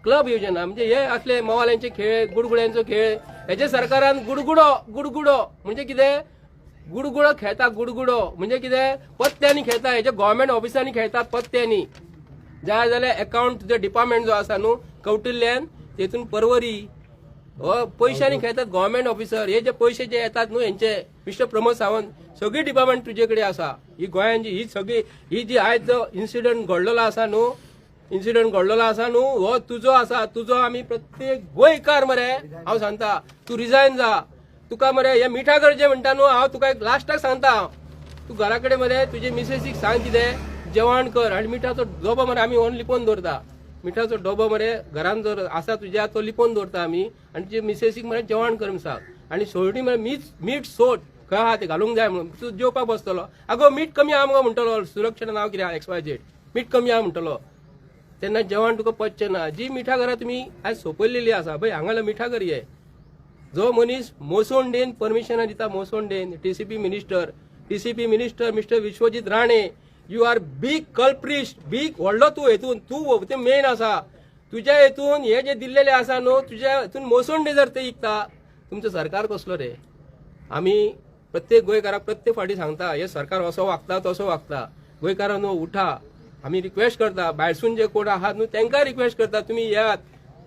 क्लब योजना म्हणजे हे असले मोवाल्यांचे खेळ गुडगुड्यांचो खेळ हेचे सरकारान गुडगुडो म्हणजे कितें गुडगुडो खेळता गुडगुडो म्हणजे कितें पत्त्यांनी खेळता हेजे गव्हर्नमेंट ऑफिसांनी खेळतात पत्त्यांनी जाय जाल्यार अकाउंट तुजो डिपार्टमेंट जो आसा न्हू कौटिल्यान तेतून परवरी पयशांनी खेळतात गव्हर्नमेंट ऑफिसर हे जे पयशे जे येतात न्हू हेंचे मिस्टर प्रमोद सावंत सगळी डिपार्टमेंट तुजे कडेन आसा ही गोंयांची ही जी आयज जो इन्सिडंट घडलेलो आसा न्हू हो तुजो आमी प्रत्येक गोंयकार मरे हांव सांगता तूं रिजायन जा तुका मरे हे मिठा गरजे म्हणटा न्हू हांव तुका एक लास्टाक सांगता तूं घरा कडेन मरे तुजे मिसेसीक सांग कितें जेवण कर आनी मिठाचो डबो मरे आमी ओन लिपोवन दवरता मिठाचो डबो मरे घरान जर आसा तुज्या तो लिपोवन दवरता आमी आनी तुजे मिसेसीक मरे जेवण कर म्हण सांग आनी शेवटी मरे मीठ सोट खंय आहा ते घालूंक जाय म्हणून तूं जेवपाक बसतलो आगो मीठ कमी आहा मगो म्हणटलो सुरक्षेचें नांव कितें XYZ मीठ कमी आहा म्हणटलो तेन्ना जेवण तुका पचचें ना जी मिठा घरां तुमी आयज सोंपयलेली आसा पळय हांगाला मिठा घर हे जो मनीस मोसोंडेन परमिशनां दिता मोसोंडेन TCP minister mister Vishwajit Rane you are big culprit big व्हडलो तूं ते मेन आसा तुज्या हेतून हे जे दिल्लेले आसा न्हू तुज्या हेतून मोसोंडे जर ते विकता तुमचो सरकार कसलो रे आमी प्रत्येक गोंयकाराक प्रत्येक फावटी सांगता हे सरकार असो वागता तसो वागता गोंयकारांनो उठा आमी रिक्वेस्ट करता भायरसून जे कोण आहात न्हू तांकां रिक्वेस्ट करता तुमी येयात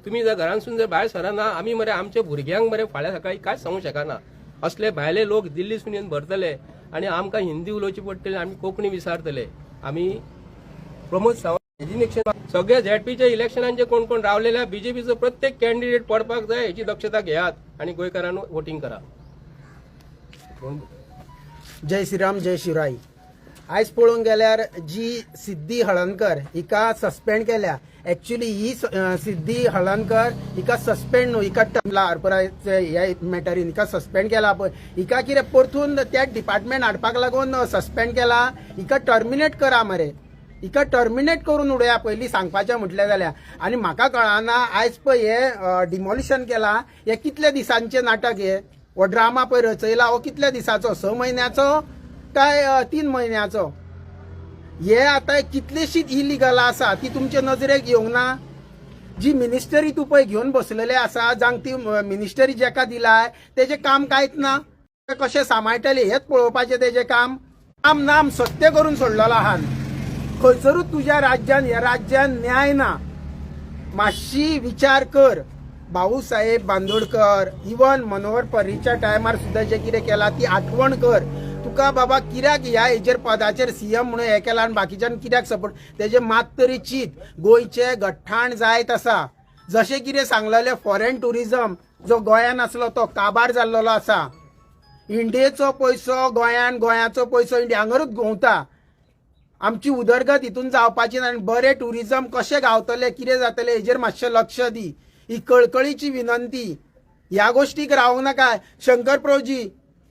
तुमी जर घरांसून जर भायर सराना आमी मरे आमच्या भुरग्यांक मरे फाल्यां सकाळी कांयच सांगूंक शकना असले भायले लोक दिल्लीसून येवन भरतले आनी आमकां हिंदी उलोवची पडटले आमी कोंकणी विसारतले आमी प्रमोद सावंत इलेक्शन सगळ्या ZPच्या इलेक्शनान जे कोण रावलेल्या BJPचो प्रत्येक कॅन्डिडेट पडपाक जाय हेची दक्षता घेयात आनी गोंयकारांनो वोटिंग करा जय श्रीराम जय शिवराय आयज पळोवंक गेल्यार जी सिद्धी हळदणकर हिका सस्पेंड केल्या एक्चुअली ही सिद्धी हळदणकर हिका सस्पेंड न्हू हिका टर्मला हरपराचे ह्या मॅटरीन हिका सस्पेंड केला पळय हिका कितें परतून त्या डिपार्टमेंट हाडपाक लागून सस्पेंड केला हिका टर्मिनेट करा मरे हिका टर्मिनेट करून उडया पयलीं सांगपाचें म्हटलें जाल्यार आनी म्हाका कळना आयज पळय हे डिमोलिशन केला हे कितले दिसांचें नाटक हे हो ड्रामा पळय रचयला हो कितल्या दिसाचो 6 म्हयन्याचो काय 3 म्हयन्याचो हे आता कितलीशीच इलिगल आसा ती तुमच्या नजरेक येवंक ना जी मिनिस्टरी तू पळय घेवन बसलेले आसा जांक ती मिनिस्टरी जेका दिलाय तेजे काम कांयच ना कशें सांबाळटले हेच पळोवपाचें तेजें काम काम नाम सत्य करून सोडलेलो आहा खंयसरूच तुज्या राज्यान ह्या राज्यान न्याय ना मातशी विचार कर भाऊसाहेब बांदोडकर इवन मनोहर पर्रीच्या टायमार सुद्धा जे कितें केला ती आठवण कर तुका बाबा कित्याक ह्या हेजेर पदाचेर सीएम म्हणून हे केला आनी बाकीच्यान कित्याक सपोर्ट तेजे मात तरी चित गोंयचे गठ्ठाण जायत आसा जशें कितें सांगलेलें फॉरेन टुरिझम जो गोंयान आसलो तो काबार जाल्लो आसा इंडियेचो पयसो गोंयान गोंयाचो पयसो इंडियांगरूच घुंवता आमची उदरगत हितून जावपाची ना आनी बरें टुरिझम कशें गावतलें कितें जातलें हेजेर मातशें लक्ष दी ही कळकळीची विनंती ह्या गोष्टीक रावूंक नाका शंकर प्रभुजी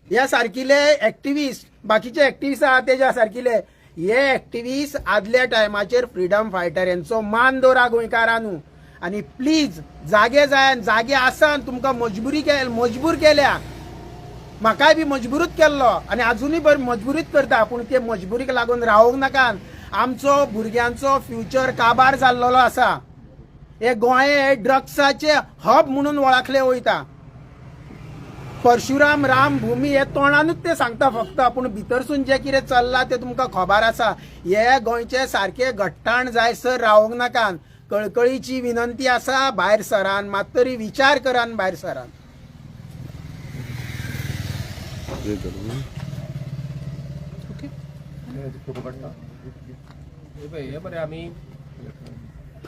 ह्या सारकिले एक्टिविस्ट बाकीचे एक्टिविस्ट आहात तेज्या सारकिले हे एक्टिविस्ट आदल्या टायमाचेर फ्रीडम फायटर यांचो मान दवरा गोंयकारांनू आनी प्लीज जागे जायान जागे आसान तुमकां मजबूर केल्या म्हाकाय बी मजबूरूच केल्लो आनी अजुनूय बरें मजबूरीच करता पूण ते मजबुरीक लागून रावूंक नाका आमचो भुरग्यांचो फ्युचर काबार जाल्लो आसा हे गोंय हे ड्रग्साचे हब म्हणून वळखले वयता परशुराम राम भूमी हे तोंडानूच ते सांगता फक्त पूण भितरसून जे कितें चल्लां ते तुमकां खबर आसा हे गोंयचे सारखे गठ्ठाण जायसर रावूंक नाका कळकळीची विनंती आसा भायर सरान मात तरी विचार करान भायर सरान हे बरें आमी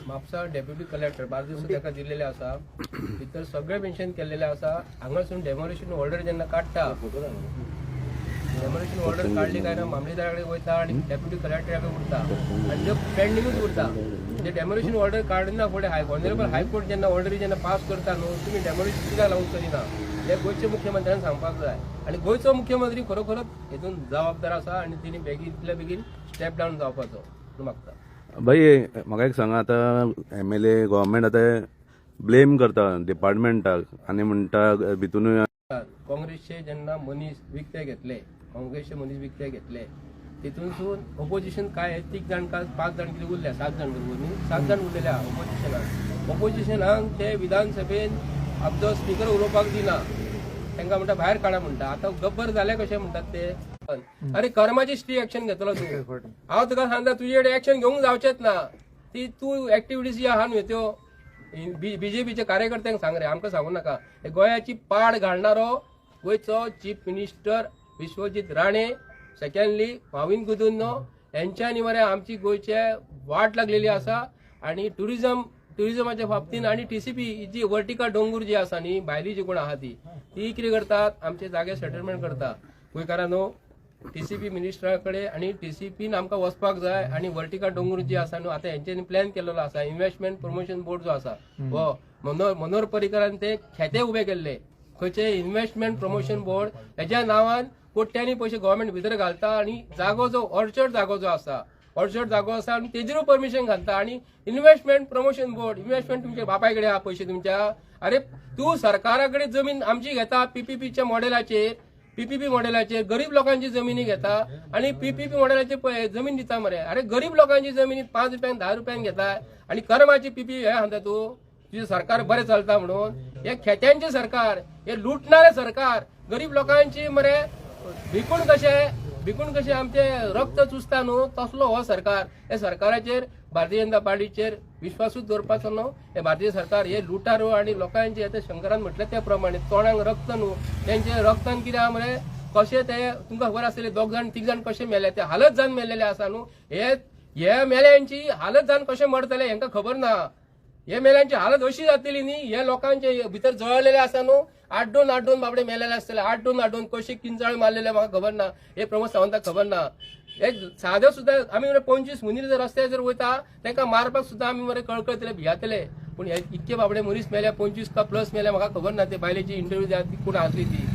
म्हापसा डेप्युटी कलेक्टर बार्देस ताका दिलेले आसा भितर सगळे मेन्शन केलेले आसा हांगासून डेमोलिशन ऑर्डर जेन्ना काडटा डेमोलिशन ऑर्डर काडली काय ना मामलेदारा कडेन वयता आनी डेप्युटी कलेक्टरा कडेन उरता आनी ते पेंडिंगूच उरता म्हणजे डेमोलिशन ऑर्डर काडना फुडें ऑनरेबल हायकोर्ट जेन्ना ऑर्डरी जेन्ना पास करता न्हू तुमी डेमोलिशन कित्याक लागून करिना हे गोंयच्या मुख्यमंत्र्यान सांगपाक जाय आनी गोंयचो मुख्यमंत्री खरोखरच हेतून जबाबदार आसा आनी तिणी बेगींतल्या बेगीन स्टेप डावन जावपाचो मागता भाई म्हाका एक सांगा आतां MLA गव्हर्मेंट आतां ब्लेम करता डिपार्टमेंटाक आनी म्हणटा भितून काँग्रेसचे जेन्ना मनीस विकते घेतले काँग्रेसचे मनीस विकते घेतले तितूनसून ऑपोजिशन काय 3 जाण का 5 जाण कितें उरल्या 7 जाण बरोबर 7 जाण उरलेल्या ऑपोजिशनाक ते विधानसभेन आपलो स्पीकर उलोवपाक दिना तांकां म्हणटा भायर काडा म्हणटा आतां गब्बर जाले कशें म्हणटात ते अरे कर्माची स्ट्री एक्शन घेतलो तूं हांव तुका सांगता तुजे कडेन एक्शन घेवंक जावचेच ना ती तूं एक्टिविटीज जी आहा न्हू त्यो बीजेपीचे कार्यकर्त्यांक सांग रे आमकां सांगू नाका हे गोंयाची पाड घालणारो गोंयचो chief minister Vishwajit Rane secondly Bhavin गुदुन्नो यांच्यानी मरे आमची गोंयचे वाट लागलेली आसा आणि टुरिझमाच्या बाबतीन आणि TCP जी वर्टिका डोंगूर जी आसा न्ही भायली जी कोण आहा ती कितें करतात आमचे जागे सेटलमेंट करता गोंयकारांनो TCP मिनिस्टरा कडेन आनी TCPन आमकां वचपाक जाय आनी वर्टिका डोंगूर जी आसा न्हू आतां हेंच्यांनी प्लॅन केलेलो आसा इन्व्हेस्टमेंट प्रमोशन बोर्ड जो आसा हो मनोहर पर्रीकरान ते खेते उबे केल्ले खंयचे इन्व्हेस्टमेंट प्रमोशन बोर्ड हेज्या नांवान कोट्यांनी पयशे गव्हर्मेंट भितर घालता आनी जागो जो ऑर्चर्ड जागो आसा आनी तेजेरूय परमिशन घालता आनी इन्व्हेस्टमेंट प्रमोशन बोर्ड इन्व्हेस्टमेंट तुमच्या बापाय कडेन आहा पयशे तुमच्या अरे तूं सरकारा कडेन जमीन आमची घेता PPPच्या मॉडेलाचेर PPP मॉडेलाचेर गरीब लोकांची जमिनी घेता आणि PPP मॉडेलाचेर जमीन दिता मरे अरे गरीब लोकांची जमिनी 5 रुपयान 10 रुपयान घेता आणि कर्माची PPP हे सांगता तूं तुझे सरकार बरें चलता म्हणून हे खेत्यांचे सरकार हे लुटणारे सरकार गरीब लोकांची मरे भिकून कशे आमचे रक्त चुसता न्हू तसलो हो सरकार हे सरकाराचेर भारतीय जनता पार्टीचेर विश्वासूच दवरपाचो न्हू हे भारतीय सरकार हे लुटारो आणि लोकांचे ते शंकरान म्हटले त्या प्रमाणे तोंडाक रक्त न्हू तेंचे रक्तान कितें मरे कशे ते तुमकां खबर आसतले 2 जाण 3 जाण कशे मेले ते हालत जावन मेलेले आसा न्हू हे मेल्यांची हालत जावन कशे मरतले हेंकां खबर ना हे मेल्यांची हालत अशी जातली न्ही हे लोकांचे भितर जळलेले आसा न्हू 8-2 बाबडे मेलेले आसतले 8-2 कशे किंचाळ मारलेले म्हाका खबर ना हे प्रमोद सावंताक खबर ना एक साधे सुद्धा आम्ही मरे 25 मनीस जर रस्त्यार वयता तांकां मारपाक सुद्धा आमी मरे कळकळतले भियातले पूण इतके बाबडे मनीस मेल्या 25 का प्लस मेल्या म्हाका खबर ना ते बायलेची इंटरव्यू द्या ती कोण आसली ती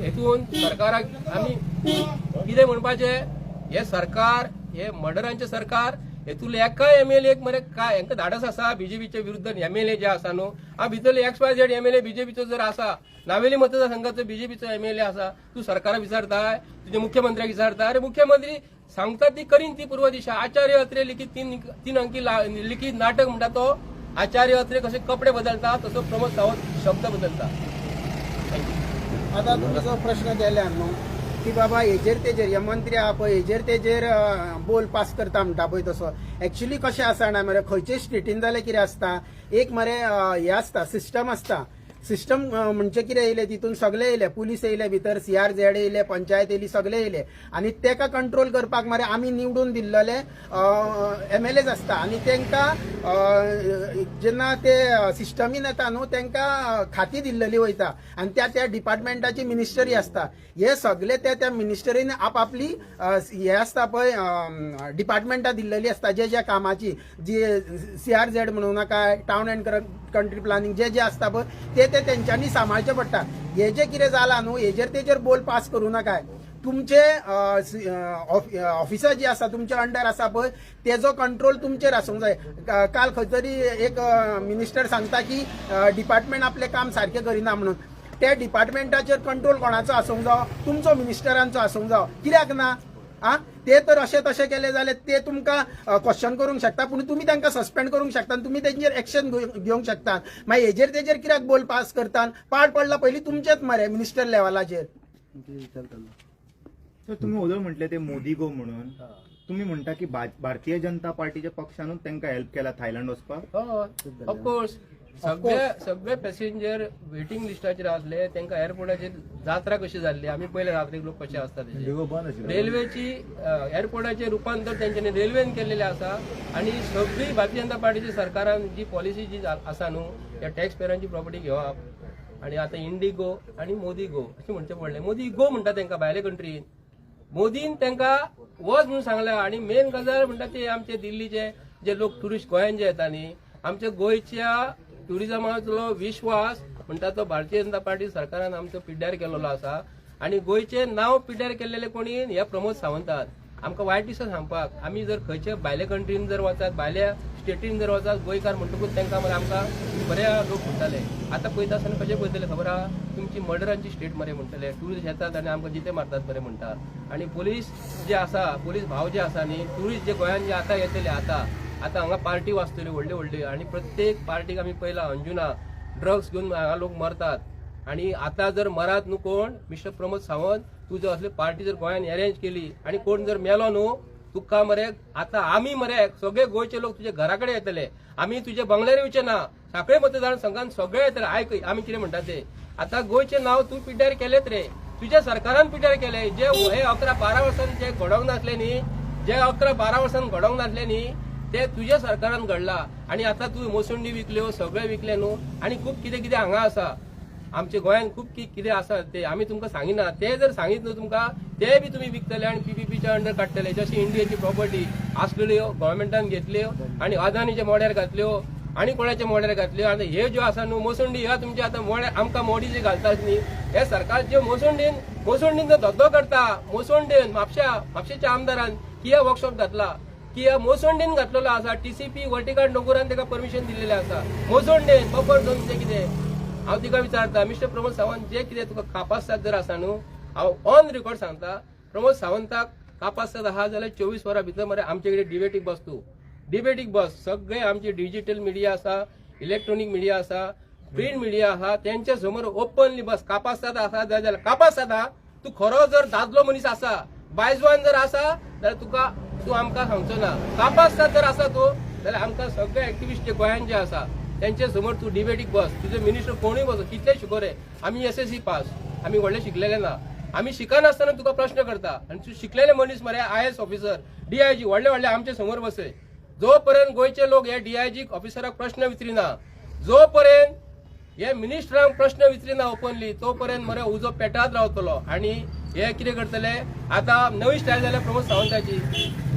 हेतून सरकाराक आमी कितें म्हणपाचें हे सरकार हे मर्डरांचे सरकार हेतून एका MLA मरे काय हांकां धाडस आसा बीजेपीच्या विरुद्ध MLA जे आसा न्हू हा भितरले XYZ MLA बीजेपीचो जर आसा नावेली मतदारसंघाचो बीजेपीचो MLA आसा तूं सरकाराक विचारताय तुझे मुख्यमंत्र्याक विचारता अरे मुख्यमंत्री सांगता ती करीन ती पूर्व दिशा आचार्य अत्रे लिखीत तीन अंकी लिखीत नाटक म्हणटा तो आचार्य अत्रे कसे कपडे बदलता तसो प्रमोद सावंत शब्द बदलता. आता तुम्ही जो प्रश्न केला न्हू की बाबा हेजेर तेजेर हे मंत्री आहा पळय हेजेर तेजेर बोल पास करता म्हणटा पळय तसो एक्चुअली कशें आसा ना मरे खंयचे स्टेटीन जाल्यार कितें आसता एक मरे हे आसता सिस्टम आसता सिस्टम म्हणजे कितें येयले तितून सगळे येयले पुलीस येयले भितर CRZ येयले पंचायत येयली सगळे येयले आनी तेका कंट्रोल करपाक मरे आमी निवडून दिल्लेले MLAs आसता आनी तांकां जेन्ना ते सिस्टमीन येता न्हू तांकां खाती दिल्लेली वयता आनी त्या डिपार्टमेंटाची मिनिस्टरी आसता हे सगळे त्या मिनिस्टरीन आपआपली हे आसता पळय डिपार्टमेंटां दिल्लेली आसता जे कामाची जी CRZ म्हणू नाका टावन अँड कंट्री प्लॅनिंग जे आसता पळय ते तेंच्यांनी सांबाळचें पडटा हे जे कितें जालां न्हू हेजेर तेजेर बोल पास करूं नाकाय तुमचे ऑफिसर जे आसा तुमच्या अंडर आसा पळय तेजो कंट्रोल तुमचेर आसूंक जाय. काल खंय तरी एक मिनिस्टर सांगता की डिपार्टमेंट आपलें काम सारकें करिना म्हणून त्या डिपार्टमेंटाचेर कंट्रोल कोणाचो आसूंक जावो तुमचो मिनिस्टरांचो आसूंक जावो कित्याक ना ते तर अशें तशें केले जाल्यार ते तुमकां क्वेश्चन करूंक शकता पूण तुमी तांकां सस्पेंड करूंक शकता तुमी तेंचेर एक्शन घेवंक शकता मागीर हेजेर तेजेर कित्याक बोल पास करता पाड पडला पयलीं तुमचेच मरे मिनिस्टर लेवलाचेर. तर तुम्ही उदळ म्हटले ते मोदी गो म्हणून तुम्ही म्हणता की भारतीय जनता पार्टीच्या पक्षानूच तांकां हेल्प केला थायलंड वचपाक. ऑफकोर्स सगळे पॅसेंजर वेटिंग लिस्टाचेर आसले तांकां एअरपोर्टाचेर जात्रा कशी जाल्ली आमी पयले रात्रीक लोक कशे आसता रेल्वेची एअरपोर्टाचें रुपांतर तेंच्यांनी रेल्वेन केल्लेलें आसा आनी सगळी भारतीय जनता पार्टीच्या सरकारान जी पॉलिसी जी आसा न्हू त्या टॅक्स पेयरांची प्रॉपर्टी घेवप आनी आतां इंडिगो आनी मोदी गो अशें म्हणचें पडलें मोदी गो म्हणटा तांकां भायले कंट्रीन मोदीन तांकां वच म्हणून सांगल्या आनी मेन गजाल म्हणटा ते आमचे दिल्लीचे जे लोक टुरिस्ट गोंयान जे येता न्ही आमच्या गोंयच्या टुरिजमाचो विश्वास म्हणटा तो भारतीय जनता पार्टी सरकारान आमचो पिड्ड्यार केलेलो आसा आनी गोंयचें नांव पिड्ड्यार केल्लेले कोणी ह्या प्रमोद सावंतान आमकां वायट दिसता सांगपाक आमी जर खंयच्या भायल्या कंट्रीन जर वचात भायल्या स्टेटीन जर वचात गोंयकार म्हणटकूच तांकां मरे आमकां बऱ्या लोक म्हणटाले आतां पळयता आसतना कशें पळयतले खबर आहा तुमची मर्डरांची स्टेट मरे म्हणटले टुरिस्ट येतात आनी आमकां जिते मारतात बरे म्हणटात आनी पुलीस जे आसा पुलीस भाव जे आसा न्ही टुरिस्ट जे गोंयान जे आतां येतले आतां हांगा पार्टी वाचतल्यो व्हडल्यो आनी प्रत्येक पार्टीक आमी पयला अंजुना ड्रग्स घेवन हांगा लोक मरतात आनी आतां जर मरात न्हू कोण मिस्टर प्रमोद सावंत तूं जर असली पार्टी जर गोंयान अरेंज केली आनी कोण जर मेलो न्हू तुका मरे आतां आमी मरे सगळे गोंयचे लोक तुजे घरा कडेन येतले आमी तुजे बंगल्यार येवचे ना साखळे मतदारसंघान सगळे येतले आयक आमी कितें म्हणटा ते आतां गोंयचे नांव तूं पिड्ड्यार केलेत रे तुज्या सरकारान पिड्ड्यार केले जे हे 11-12 वर्सांनी जे घडोवंक नासले न्ही जे 11-12 वर्सांनी घडोवंक नासले न्ही ते तुझ्या सरकारान घडला आणि आता तू मोसंडी विकल्यो सगळे विकले न्हू आणि खूप कितें कितें हांगा आसा आमच्या गोंयान खूप कितें आसा ते आमी तुमकां सांगिना ते जर सांगित न्हू तुमकां ते बी तुमी विकतले आनी PPPच्या अंडर काडटले जशी इंडियेची प्रॉपर्टी आसलेल्यो गव्हर्मेंटान घेतल्यो आणि अदानीच्या मोड्यार घातल्यो आणि कोणाच्या मोड्यार घातल्यो आनी हे ज्यो आसा न्हू मोसंडी ह्या तुमच्या आतां मोड्यार आमकां मोडी जे घालतात न्ही हे सरकार जे मोसंडीन जो धंदो करता मोसंडेन म्हापशेच्या आमदारान किया वर्कशॉप घातला की मोसंडेन घातलेलो आसा TCP वर्टिकल नोगुरान ताका परमिशन दिल्लेलें आसा मोसंडेन बफर झोन ते कितें हांव तिका विचारता मिस्टर प्रमोद सावंत जे कितें तुका कापासाद जर आसा न्हू हांव ऑन रेकॉर्ड सांगता प्रमोद सावंताक कापासाद आहा जाल्यार 24 वरां भितर मरे आमचे कडेन डिबेटीक बस सगळे आमची डिजिटल मिडिया आसा इलेक्ट्रॉनिक मिडिया आसा प्रिंट मिडिया आहा त्यांच्या समोर ओपनली बस कापासाद आसा जाल्यार कापासाद आहा तू खरो जर दादलो मनीस आसा बायजवान जर आसा जाल्यार तुका तू आमकां सांगचो ना कापासाद जर आसा तू जाल्यार आमकां सगळे एक्टिविस्ट जे गोंयान जे आसा त्यांच्या समोर तू डिबेटीक बस तुझे मिनिस्टर कोणूय बस कितले शिकोरे आमी SSC पास आमी व्हडले शिकलेले ना आमी शिकनासतना तुका प्रश्न करता आणि तू शिकलेले मनीस मरे IAS ऑफिसर DIG व्हडले आमच्या समोर बसय जोपर्यंत गोंयचे लोक हे DIG ऑफिसराक प्रश्न विचारिना जोपर्यंत हे मिनिस्टरांक प्रश्न विचारिना ओपनली तोपर्यंत मरे उजो पेटात रावतलो आणि हे कितें करतले आता नवी स्टायल जाल्या प्रमोद सावंताची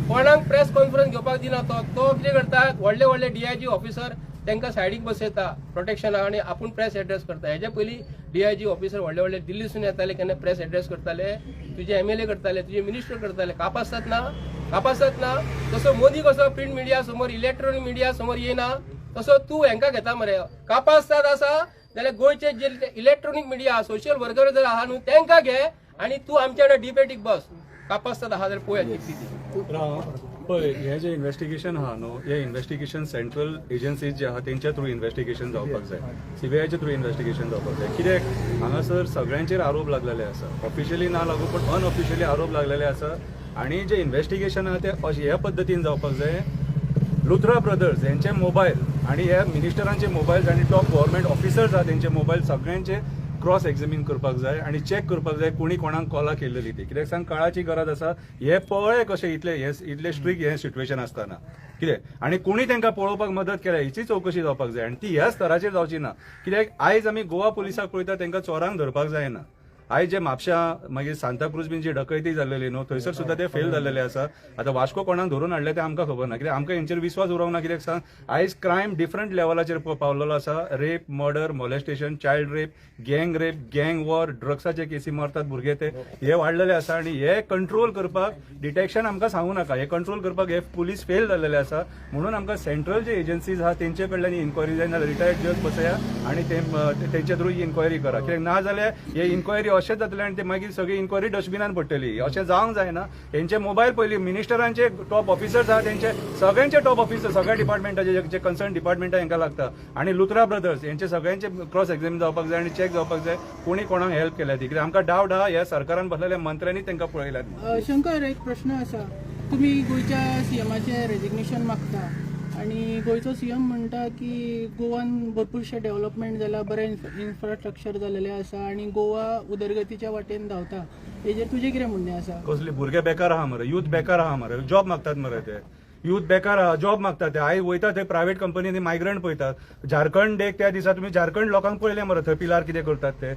कोणाक प्रेस कॉन्फरन्स घेवपाक दिना तो कितें करता व्हडले DIG ऑफिसर तांकां सायडीक बसयता प्रोटेक्शनाक आनी आपूण प्रेस एड्रेस करता हेज्या पयलीं DIG ऑफिसर व्हडले दिल्लीसून येताले केन्ना प्रेस एड्रेस करताले तुजे MLA करताले तुजे मिनिस्टर करताले कापासात ना कापासत ना तसो मोदी कसो प्रिंट मिडिया समोर इलेक्ट्रॉनिक मिडिया समोर येना तसो तू हेंका घेता मरे कापासतात आसा जाल्यार गोंयचे जे इलेक्ट्रॉनिक मिडिया सोशल वर्कर जर आहा न्हू तेंका घे आणि तू आमच्या वांगडा डिबेटीक बस कापासतात आहा जाल्यार पळया कितली ती पळय हे जे इन्व्हेस्टिगेशन आहा न्हू हे इन्व्हेस्टिगेशन सेंट्रल एजन्सीज जे आहा तेंच्या थ्रू इन्व्हेस्टिगेशन जावपाक जाय सीबीआयच्या थ्रू इन्व्हेस्टिगेशन जावपाक जाय कित्याक हांगासर सगळ्यांचेर आरोप लागलेले आसा ऑफिशियली ना लागू पण अनऑफिशियली आरोप लागलेले आसा आणि जे इन्व्हेस्टिगेशन आहा ते अशें ह्या पद्दतीन जावपाक जाय लुथरा ब्रदर्स यांचे मोबायल आणि ह्या मिनिस्टरांचे मोबायल आणि टॉप गव्हर्नमेंट ऑफिसर्स आहा तेंचे मोबायल सगळ्यांचे क्रॉस एक्झामीन करपाक जाय आणि चेक करपाक जाय कोणी कोणाक कॉलां केल्लेली ती कित्याक सांग काळाची गरज आसा हे पळय कशें इतले स्ट्रिक्ट हे सिच्युएशन आसतना कितें आणि कोणी तांकां पळोवपाक मदत केल्या हिची चवकशी जावपाक जाय आणि ती ह्या स्तराचेर जावची ना कित्याक आयज आमी गोवा पुलिसाक पळयता तांकां चोरांक धरपाक जायना आयज जे म्हापशां मागीर सांताक्रूज बीन जी डकैती जाल्लेली न्हू थंयसर सुद्दां ते फेल जाल्लेले आसा आतां वास्को कोणाक धरून हाडले ते आमकां खबर ना कित्याक आमकां हेंचेर विश्वास उरोवंक ना कित्याक सांग आयज क्रायम डिफरंट लेवलाचेर पावलेलो आसा rape murder molestation child rape गँग वॉर ड्रग्साचे केसी मारतात भुरगे ते हे वाडलेले आसा आणि हे कंट्रोल करपाक डिटेक्शन आमकां सांगू नाका हे कंट्रोल करपाक हे पुलीस फेल जाल्लेले आसा म्हणून आमकां सेंट्रल जे एजन्सीज आहा तेंचे कडल्यान इन्क्वायरी जाय नाल्यार रिटायर्ड जज बसया आणि तेंचे थ्रू ही इन्क्वायरी करा कित्याक ना जाल्यार हे इन्क्वायरी अशें जातलें आनी ते मागीर सगळी इन्क्वायरी डस्टबिनान पडटली अशें जावंक जायना तेंचे मोबायल पयलीं मिनिस्टरांचे टॉप ऑफिसर्स आहा तेंचे सगळ्यांचे टॉप ऑफिसर सगळ्या डिपार्टमेंटाचे जे कन्सर्न डिपार्टमेंटा हांकां लागता आणि लुथरा ब्रदर्स यांचे सगळ्यांचे क्रॉस एक्झामीन जावपाक जाय आणि चेक जावपाक जाय कोणी कोणाक हेल्प केल्या ती कित्याक आमकां डावट आहा ह्या सरकारान बसलेल्या मंत्र्यांनी तांकां पळयल्यात शंकर एक प्रश्न आसा तुमी गोंयच्या सीएमाचें रेजिग्नेशन मागता आणि गोंयचो सीएम म्हणटा की गोवान भरपूरशे डेव्हलपमेंट जाला बरें इन्फ्रास्ट्रक्चर जाल्लेलें आसा आणि गोवा उदरगतीच्या वाटेन धांवता हेजेर तुजें कितें म्हणणें आसा कसले भुरगे बेकार आहा मरे यूथ बेकार आहा मरे जॉब मागतात मरे ते यूथ बेकार आहा जॉब मागतात ते आयज वयता थंय प्रायव्हेट कंपनीनी मायग्रंट पळयतात झारखंड एक त्या दिसा तुमी झारखंड लोकांक पळयले मरे थंय पिलार कितें करतात ते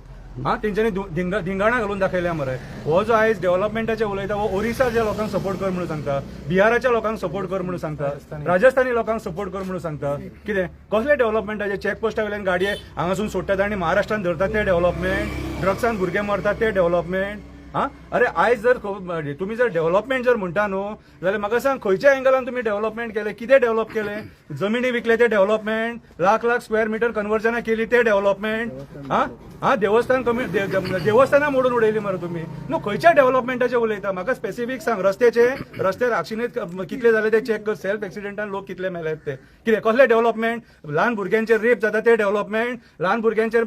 तेंच्यांनी धिंगाणा घालून दाखयल्या मरे हो जो आयज डेव्हलपमेंटाचे उलयता हो ओरिसाच्या लोकांक सपोर्ट कर म्हणून सांगता बिहाराच्या लोकांक सपोर्ट कर म्हणून सांगता राजस्थानी लोकांक सपोर्ट कर म्हणून सांगता कितें कसले डेव्हलपमेंटाचे चेकपोस्टा वयल्यान गाडये हांगासून सोडटात आनी महाराष्ट्रान धरतात ते डेव्हलपमेंट ड्रग्सान भुरगे मरतात ते डेव्हलपमेंट अरे आयज जर तुम्ही जर डेव्हलपमेंट जर म्हणटा न्हू जाल्यार म्हाका सांग खंयच्या एंगलान तुम्ही डेव्हलपमेंट केले कितें डेव्हलप केले जमिनी विकले ते डेव्हलपमेंट लाख स्क्वेअर मीटर कन्वर्जनां केली ते डेव्हलपमेंट देवस्थानां मोडून उडयली मरे तुम्ही न्हू खंयच्या डेव्हलपमेंटाचे उलयता म्हाका स्पेसिफीक सांग रस्ते राक्षिणीत कितले जाले ते चेक कर सेल्फ एक्सिडेंटान लोक कितले मेल्यात ते कितें कसले डेव्हलपमेंट ल्हान भुरग्यांचेर रेप जाता ते डेव्हलपमेंट ल्हान भुरग्यांचेर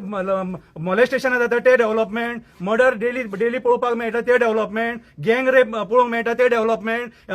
मॉलेस्टेशनां जाता ते डेव्हलपमेंट मर्डर डेली पळोवपाक मेळटा ते डेव्हलपमेंट गँग रेप पळोवंक मेळटा ते डेव्हलपमेंट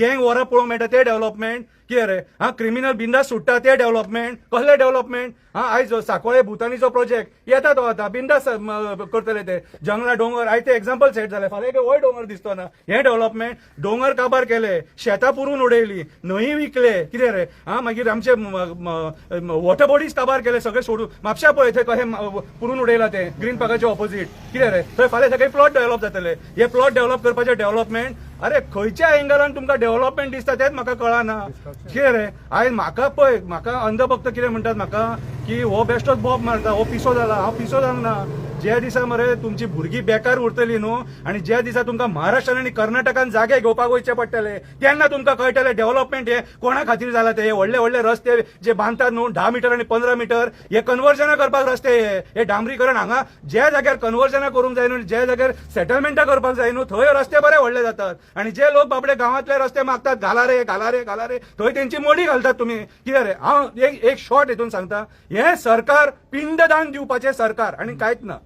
गँग वॉरां पळोवंक मेळटा ते डेव्हलपमेंट कितें रे क्रिमिनल बिंदास सुट्टा ते डेव्हलपमेंट कसले डेव्हलपमेंट आयज सांकवाळे भुतानीचो प्रोजेक्ट येता तो आता बिंदास करतले ते जंगला डोंगर आयज ते एक्झाम्पल सेट जाले फाल्यां हो डोंगर दिसतो ना हे डेव्हलपमेंट डोंगर काबार केले शेतां पुरून उडयली न्हंय विकले कितें रे मागीर आमचे वॉटर बॉडीज काबार केले सगळे सोडून म्हापशा पळय थंय कशें पुरून उडयला ते ग्रीन पार्काच्या ऑपोजीट कितें रे थंय फाल्यां सगळे प्लॉट डेव्हलप जातले हे प्लॉट डेव्हलप करपाचे डेव्हलपमेंट अरे खंयच्या एंगलान तुमकां डेव्हलपमेंट दिसता तेच म्हाका कळना कितें रे आयज म्हाका अंधभक्त कितें म्हणटात म्हाका की हो बेश्टोच बॉब मारता हो पिसो जाला हांव पिसो जावना ज्या दिसा मरे तुमची भुरगीं बेकार उरतली न्हू आणि ज्या दिसा तुमकां महाराष्ट्रान आनी कर्नाटकान जागे घेवपाक वयचे पडटले तेन्ना तुमकां कळटले डेव्हलपमेंट हे कोणा खातीर जाला ते व्हडले व्हडले रस्ते जे बांदतात न्हू 10 मीटर आनी 15 मीटर हे कन्वर्जनां करपाक रस्ते हे डांबरीकरण हांगा ज्या जाग्यार कन्वर्जनां करूंक जाय न्हू ज्या जाग्यार सेटलमेंटां करपाक जाय न्हू थंय रस्ते बरे व्हडले जातात आणि जे लोक बाबडे गांवांतले रस्ते मागतात घाला रे थंय तेंची मोडी घालतात तुमी कितें रे हांव एक शॉर्ट हितून सांगता हे सरकार पिंडदान दिवपाचें सरकार आनी कांयच ना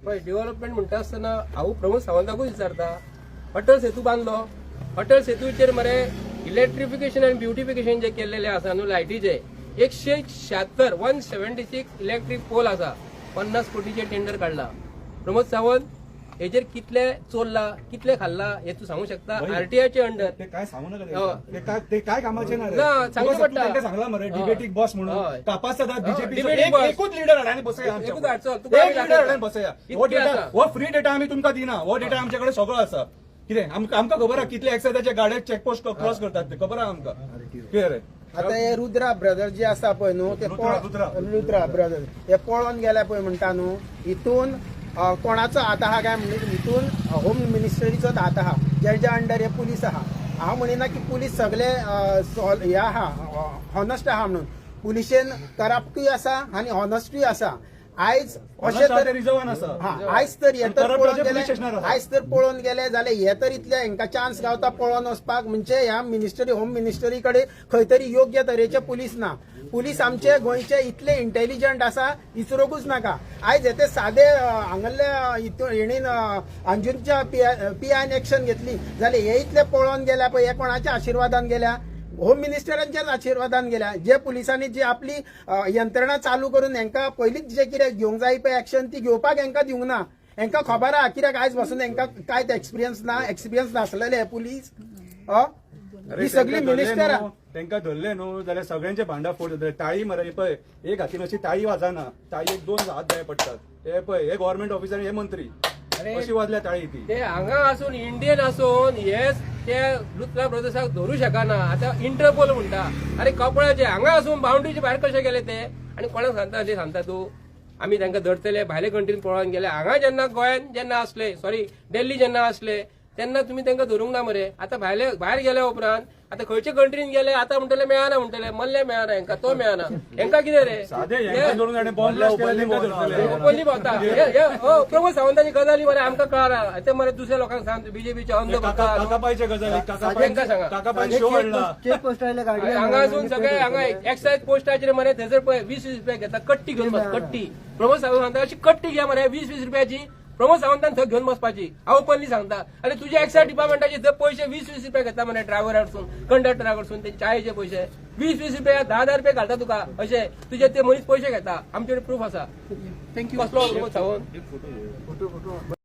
पळय डेव्हलपमेंट म्हणटा आसतना हांव प्रमोद सावंताकूच विचारता अटल सेतू बांदलो अटल सेतूचेर मरे इलेक्ट्रिफिकेशन आनी ब्युटिफिकेशन जे केल्लेले आसा न्हू लायटीचे 176 इलेक्ट्रीक पोल आसा 50 कोटीचे टेंडर काढला प्रमोद सावंत हेजेर कितले चोरला कितले खाल्ला हे तू सांगू शकता आरटीआयचे अंडर ते काय सांगू नका ते काय कामाचे ना सांगू पडटा तांकां सांगला मरे डिबेटीक बॉस म्हणून तपासतात बीजेपी Debating boss. एकूच लीडर हाडानी बसया एकूच हाडचो. एक तुका आमी लीडर दाखयता. हाडानी बसया इतके आसा. हो फ्री डेटा आमी तुमकां दिना हो डेटा आमच्याकडे सगळो आसा कितें आमकां खबर आहा कितले एक्सायजाचे गाड्या चेकपोस्ट क्रॉस करतात ते खबर आहा आमकां कितें रे आता हे रुद्रा ब्रदर जे आसा पळय न्हू ते रुद्रा ब्रदर हे पळोवन गेल्या पळय म्हणटा न्हू हितून कोणाचो हात आहा काय म्हणजे हितून होम मिनिस्ट्रीचोच हात आहा जेच्या अंडर हे पुलीस आहा हांव म्हणिना की पुलीस सगळे हे आहा हॉनस्ट आहा म्हणून. पुलिशेन करप्टूय आसा आनी हॉनस्टूय आसा. आयज अशें तर रिझर्वान आसा. आयज तर हे तर करप्ट पळोवन राजा गेले पुलीस स्टेशनार आसा. आयज तर पळोवन गेले जाल्यार हे तर इतले हांकां चान्स गावता पळोवन वचपाक. म्हणजे ह्या मिनिस्टरी होम मिनिस्टरी कडेन खंय तरी योग्य तरेचे पुलीस ना. पुलीस आमचे गोंयचे इतले इंटेलिजंट आसा विचारूंकूच नाका. आयज हे ते सादे हांगल्ले हेणीन अंजुनच्या PI एक्शन घेतली जाल्यार हे इतले पळोवन गेल्या पळय. हे कोणाच्या आशिर्वादान गेल्या? होम मिनिस्टरांच्याच आशिर्वादान गेल्या. जे पुलिसांनी जी आपली यंत्रणा चालू करून हांकां पयलींच जे कितें घेवंक जाय पळय एक्शन ती घेवपाक हांकां दिवंक ना. हांकां खबर आहा कित्याक आयज पासून हांकां कांयच एक्सपिरियन्स नासलेले हे पुलीस. ही सगळी मिनिस्टर तांकां धरले न्हू जाल्यार सगळ्यांचे भांडा फोड जातले. टाळी मरे पळय एक हातीन अशी टाळी वाजना. टाळयेक 2 हात जाय पडटात. हे पळय हे गव्हर्नमेंट ऑफिसर हे मंत्री अशी वाजल्या टाळी ती. ते हांगा आसून इंडियन आसून हेच ते लुथरा ब्रदर्साक धरू शकना. आता इंटरपोल म्हणटा अरे कपळाचे हांगा आसून बाउंड्रीचे भायर कशे गेले ते आनी कोणाक सांगता तूं आमी तांकां धरतले भायले कंट्रीन पळोवन गेले. हांगा जेन्ना गोंयान जेन्ना आसले दिल्ली जेन्ना आसले तेन्ना तुमी तांकां धरूंक ना मरे. आतां भायर गेल्या उपरांत आतां खंयच्या कंट्रीन गेले आतां म्हणटले मेळना म्हणटले मल्ले मेळना हांकां तो मेळना. हांकां कितें रे सादे हेंकां धरून ताणें बॉम्ब ब्लास्ट केला तांकां धरतले. ओपनली भोंवता. प्रमोद सावंतांची गजाली मरे आमकां कळना. ते मरे दुसऱ्या लोकांक सांग बीजेपीचे अंध काकापायचे गजाली तांकां सांगा. काकापायन शो हाडला. हांगा असून सगळे हांगा एक्सायज पोस्टाचेर मरे थंयसर पळय 20-20 रुपया घेता. कट्टी घेवन बस कट्टी. प्रमोद सावंत सांगता अशी कट्टी घ्या मरे 20-20 रुपयाची. प्रमोद सावंतान थंय घेवन बसपाची. हांव ओपनली सांगता. आनी तुझ्या एक्सायज डिपार्टमेंटाचे थंय पयशे 20-20 रुपया घेता मरे ड्रायव्हरा कडसून कंडक्टरा कडसून ते चायेचे पयशे 20-20 रुपया 10,000 रुपया घालता तुका अशे तुझे ते मनीस पयशे घेता. आमचे कडेन प्रूफ आसा. थँक्यू. कसलो प्रमोद सावंत